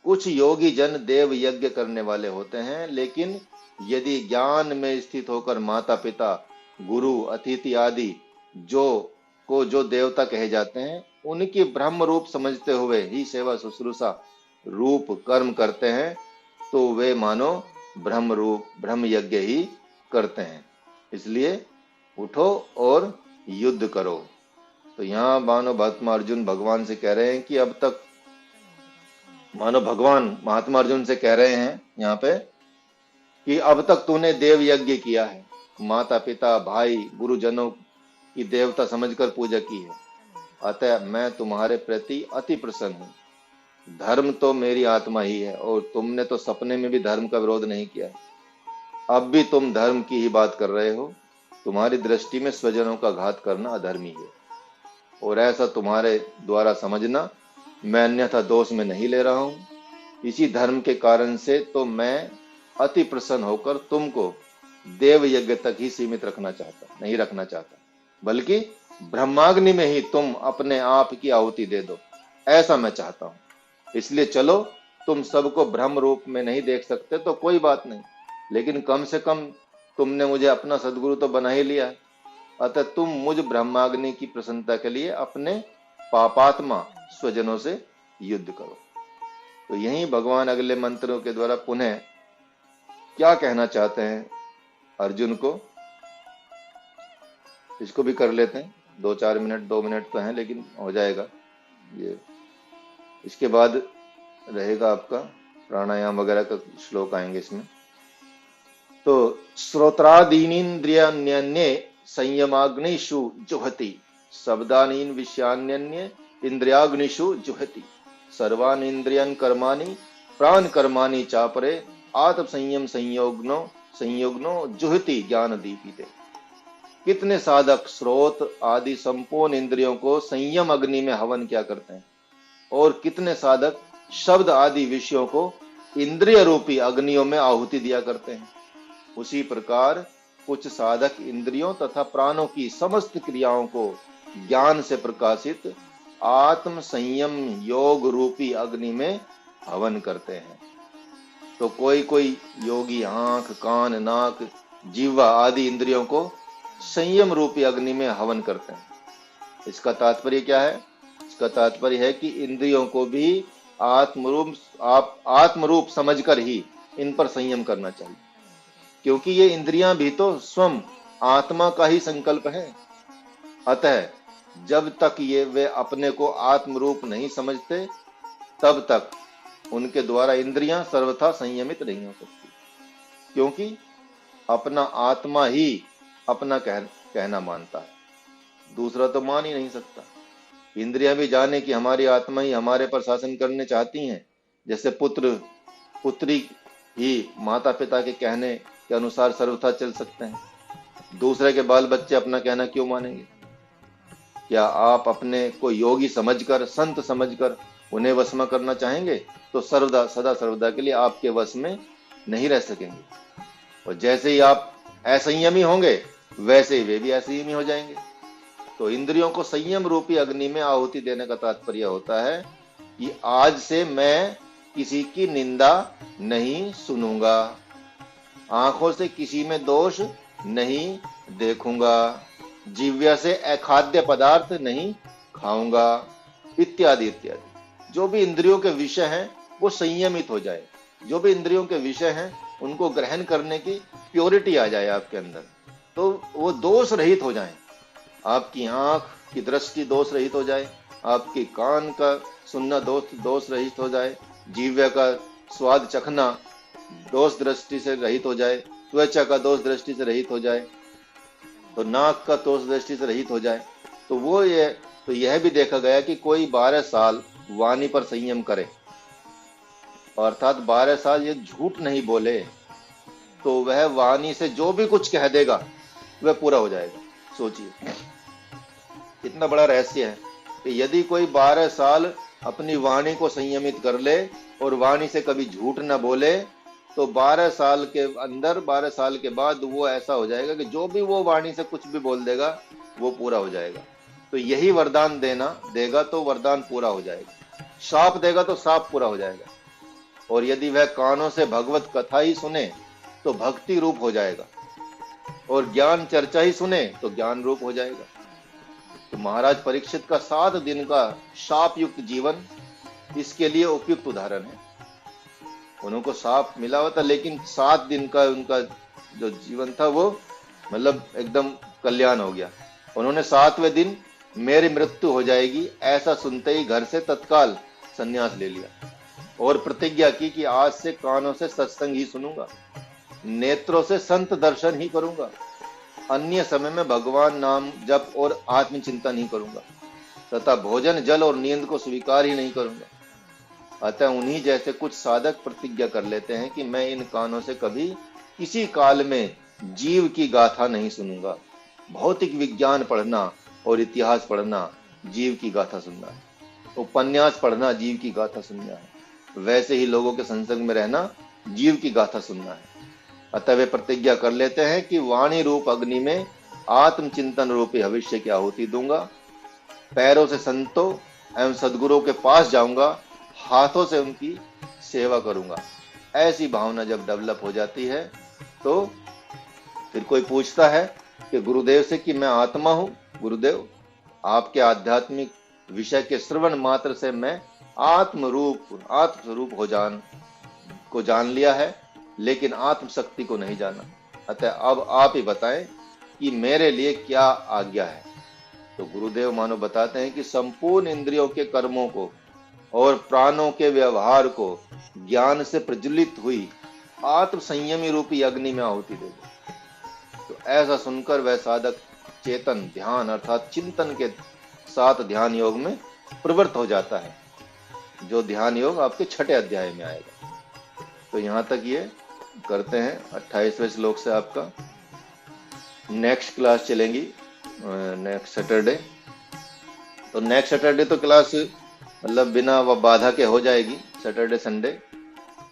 कुछ योगी जन देव यज्ञ करने वाले होते हैं, लेकिन यदि ज्ञान में स्थित होकर माता पिता गुरु अतिथि आदि जो देवता कहे जाते हैं उनकी ब्रह्म रूप समझते हुए ही सेवा शुश्रूषा रूप कर्म करते हैं, तो वे मानो ब्रह्म यज्ञ ही करते हैं। इसलिए उठो और युद्ध करो। तो यहाँ मानो महात्मा अर्जुन भगवान से कह रहे हैं कि अब तक, मानो भगवान महात्मा अर्जुन से कह रहे हैं यहाँ पे कि अब तक तूने देव यज्ञ किया है, माता पिता भाई गुरुजनों की देवता समझकर पूजा की है, अतः मैं तुम्हारे प्रति अति प्रसन्न हूँ। धर्म तो मेरी आत्मा ही है और तुमने तो सपने में भी धर्म का विरोध नहीं किया। अब भी तुम धर्म की ही बात कर रहे हो। तुम्हारी दृष्टि में स्वजनों का घात करना अधर्मी है, और ऐसा तुम्हारे द्वारा समझना मैं अन्यथा दोष में नहीं ले रहा हूं। इसी धर्म के कारण से तो मैं अति प्रसन्न होकर तुमको देव यज्ञ तक ही सीमित नहीं रखना चाहता, बल्कि ब्रह्माग्नि में ही तुम अपने आप की आहुति दे दो, ऐसा मैं चाहता हूं। इसलिए चलो, तुम सबको ब्रह्म रूप में नहीं देख सकते तो कोई बात नहीं, लेकिन कम से कम तुमने मुझे अपना सदगुरु तो बना ही लिया। अतः तुम मुझ ब्रह्माग्नि की प्रसन्नता के लिए अपने पापात्मा स्वजनों से युद्ध करो। तो यही भगवान अगले मंत्रों के द्वारा पुनः क्या कहना चाहते हैं अर्जुन को, इसको भी कर लेते हैं। 2 मिनट तो हैं, लेकिन हो जाएगा ये। इसके बाद रहेगा आपका प्राणायाम वगैरह का श्लोक आएंगे इसमें। तो श्रोत्रादीनीन्द्रियान्ये संयमाग्निषु जुहति, शब्दानीन विषयान्ये इंद्रियाग्निषु जुहति, सर्वान् इंद्रियान् कर्माणि प्राण कर्माणि चापरे आत्म संयोगनो जुहति ज्ञान दीपिते। कितने साधक स्रोत आदि संपूर्ण इंद्रियों को संयम अग्नि में हवन क्या करते हैं, और कितने साधक शब्द आदि विषयों को इंद्रिय रूपी अग्नियों में आहुति दिया करते हैं। उसी प्रकार कुछ साधक इंद्रियों तथा प्राणों की समस्त क्रियाओं को ज्ञान से प्रकाशित आत्म संयम योग रूपी अग्नि में हवन करते हैं। तो कोई योगी आंख कान नाक जीवा आदि इंद्रियों को संयम रूपी अग्नि में हवन करते हैं। इसका तात्पर्य क्या है? इसका तात्पर्य है कि इंद्रियों को भी आत्मरूप समझकर ही इन पर संयम करना चाहिए, क्योंकि ये इंद्रियां भी तो स्वयं आत्मा का ही संकल्प है। अतः जब तक वे अपने को आत्मरूप नहीं समझते, तब तक उनके द्वारा इंद्रियां सर्वथा संयमित नहीं हो सकती, क्योंकि अपना आत्मा ही अपना कहना मानता है, दूसरा तो मान ही नहीं सकता। इंद्रियां भी जाने कि हमारी आत्मा ही हमारे पर शासन करने चाहती हैं, जैसे पुत्री ही माता पिता के कहने के अनुसार सर्वथा चल सकते हैं, दूसरे के बाल बच्चे अपना कहना क्यों मानेंगे? क्या आप अपने को योगी समझकर, संत समझकर उन्हें वश में करना चाहेंगे तो सर्वदा सदा सर्वदा के लिए आपके वश में नहीं रह सकेंगे। और जैसे ही आप असंयमी होंगे वैसे ही वे भी असंयमी हो जाएंगे। तो इंद्रियों को संयम रूपी अग्नि में आहुति देने का तात्पर्य होता है कि आज से मैं किसी की निंदा नहीं सुनूंगा, आंखों से किसी में दोष नहीं देखूंगा, जिह्वा से अखाद्य पदार्थ नहीं खाऊंगा, इत्यादि इत्यादि। जो भी इंद्रियों के विषय हैं वो संयमित हो जाए, जो भी इंद्रियों के विषय हैं उनको ग्रहण करने की प्योरिटी आ जाए आपके अंदर, तो वो दोष रहित हो जाए। आपकी आंख की दृष्टि दोष रहित हो जाए, आपकी कान का सुनना दोष रहित हो जाए, जीव्य का स्वाद चखना दोष दृष्टि से रहित हो जाए, त्वचा का दोष दृष्टि से रहित हो जाए, तो नाक का दोष दृष्टि से रहित हो जाए। तो यह भी देखा गया कि कोई 12 साल वाणी पर संयम करे, अर्थात 12 साल ये झूठ नहीं बोले, तो वह वाणी से जो भी कुछ कह देगा वह पूरा हो जाएगा। सोचिए कितना बड़ा रहस्य है कि यदि कोई 12 साल अपनी वाणी को संयमित कर ले और वाणी से कभी झूठ न बोले, तो 12 साल के अंदर, 12 साल के बाद वो ऐसा हो जाएगा कि जो भी वो वाणी से कुछ भी बोल देगा वो पूरा हो जाएगा। तो यही वरदान देगा तो वरदान पूरा हो जाएगा, शाप देगा तो शाप पूरा हो जाएगा। और यदि वह कानों से भगवत कथा ही सुने तो भक्ति रूप हो जाएगा, और ज्ञान चर्चा ही सुने तो ज्ञान रूप हो जाएगा। तो महाराज परीक्षित का 7 दिन का शाप युक्त जीवन इसके लिए उपयुक्त उदाहरण है। उनको शाप मिला हुआ था, लेकिन 7 दिन का उनका जो जीवन था वो मतलब एकदम कल्याण हो गया। उन्होंने 7वें दिन मेरी मृत्यु हो जाएगी ऐसा सुनते ही घर से तत्काल संन्यास ले लिया और प्रतिज्ञा की कि आज से कानों से सत्संग ही सुनूंगा, नेत्रों से संत दर्शन ही करूंगा, अन्य समय में भगवान नाम जप और आत्मचिंतन ही करूंगा, तथा भोजन जल और नींद को स्वीकार ही नहीं करूंगा। अतः उन्हीं जैसे कुछ साधक प्रतिज्ञा कर लेते हैं कि मैं इन कानों से कभी किसी काल में जीव की गाथा नहीं सुनूंगा। भौतिक विज्ञान पढ़ना और इतिहास पढ़ना जीव की गाथा सुनना है, उपन्यास पढ़ना जीव की गाथा सुनना है, वैसे ही लोगों के संसर्ग में रहना जीव की गाथा सुनना है। अतः वे प्रतिज्ञा कर लेते हैं कि वाणी रूप अग्नि में आत्मचिंतन रूपी भविष्य की आहुति दूंगा, पैरों से संतों एवं सदगुरुओं के पास जाऊंगा, हाथों से उनकी सेवा करूंगा। ऐसी भावना जब डेवलप हो जाती है तो फिर कोई पूछता है कि गुरुदेव से कि मैं आत्मा हूं। गुरुदेव, आपके आध्यात्मिक विषय के श्रवण मात्र से मैं आत्मस्वरूप को जान लिया है, लेकिन आत्मशक्ति को नहीं जाना। अतः अब आप ही बताएं कि मेरे लिए क्या आज्ञा है। तो गुरुदेव मानो बताते हैं कि संपूर्ण इंद्रियों के कर्मों को और प्राणों के व्यवहार को ज्ञान से प्रज्वलित हुई आत्म संयमी रूपी अग्नि में आहुति दे दो। तो ऐसा सुनकर वह साधक चेतन ध्यान अर्थात चिंतन के साथ ध्यान योग में प्रवृत्त हो जाता है, जो ध्यान योग आपके 6ठे अध्याय में आएगा। तो यहां तक ये करते हैं। 28वें श्लोक से आपका नेक्स्ट क्लास चलेंगी नेक्स्ट सैटरडे। तो नेक्स्ट सैटरडे तो क्लास मतलब बिना बाधा के हो जाएगी, सैटरडे संडे,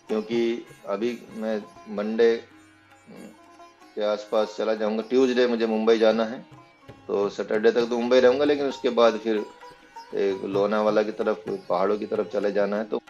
क्योंकि अभी मैं मंडे के आसपास चला जाऊंगा। ट्यूसडे मुझे मुंबई जाना है, तो सैटरडे तक तो मुंबई रहूंगा, लेकिन उसके बाद फिर लोनावाला की तरफ पहाड़ों की तरफ चले जाना है। तो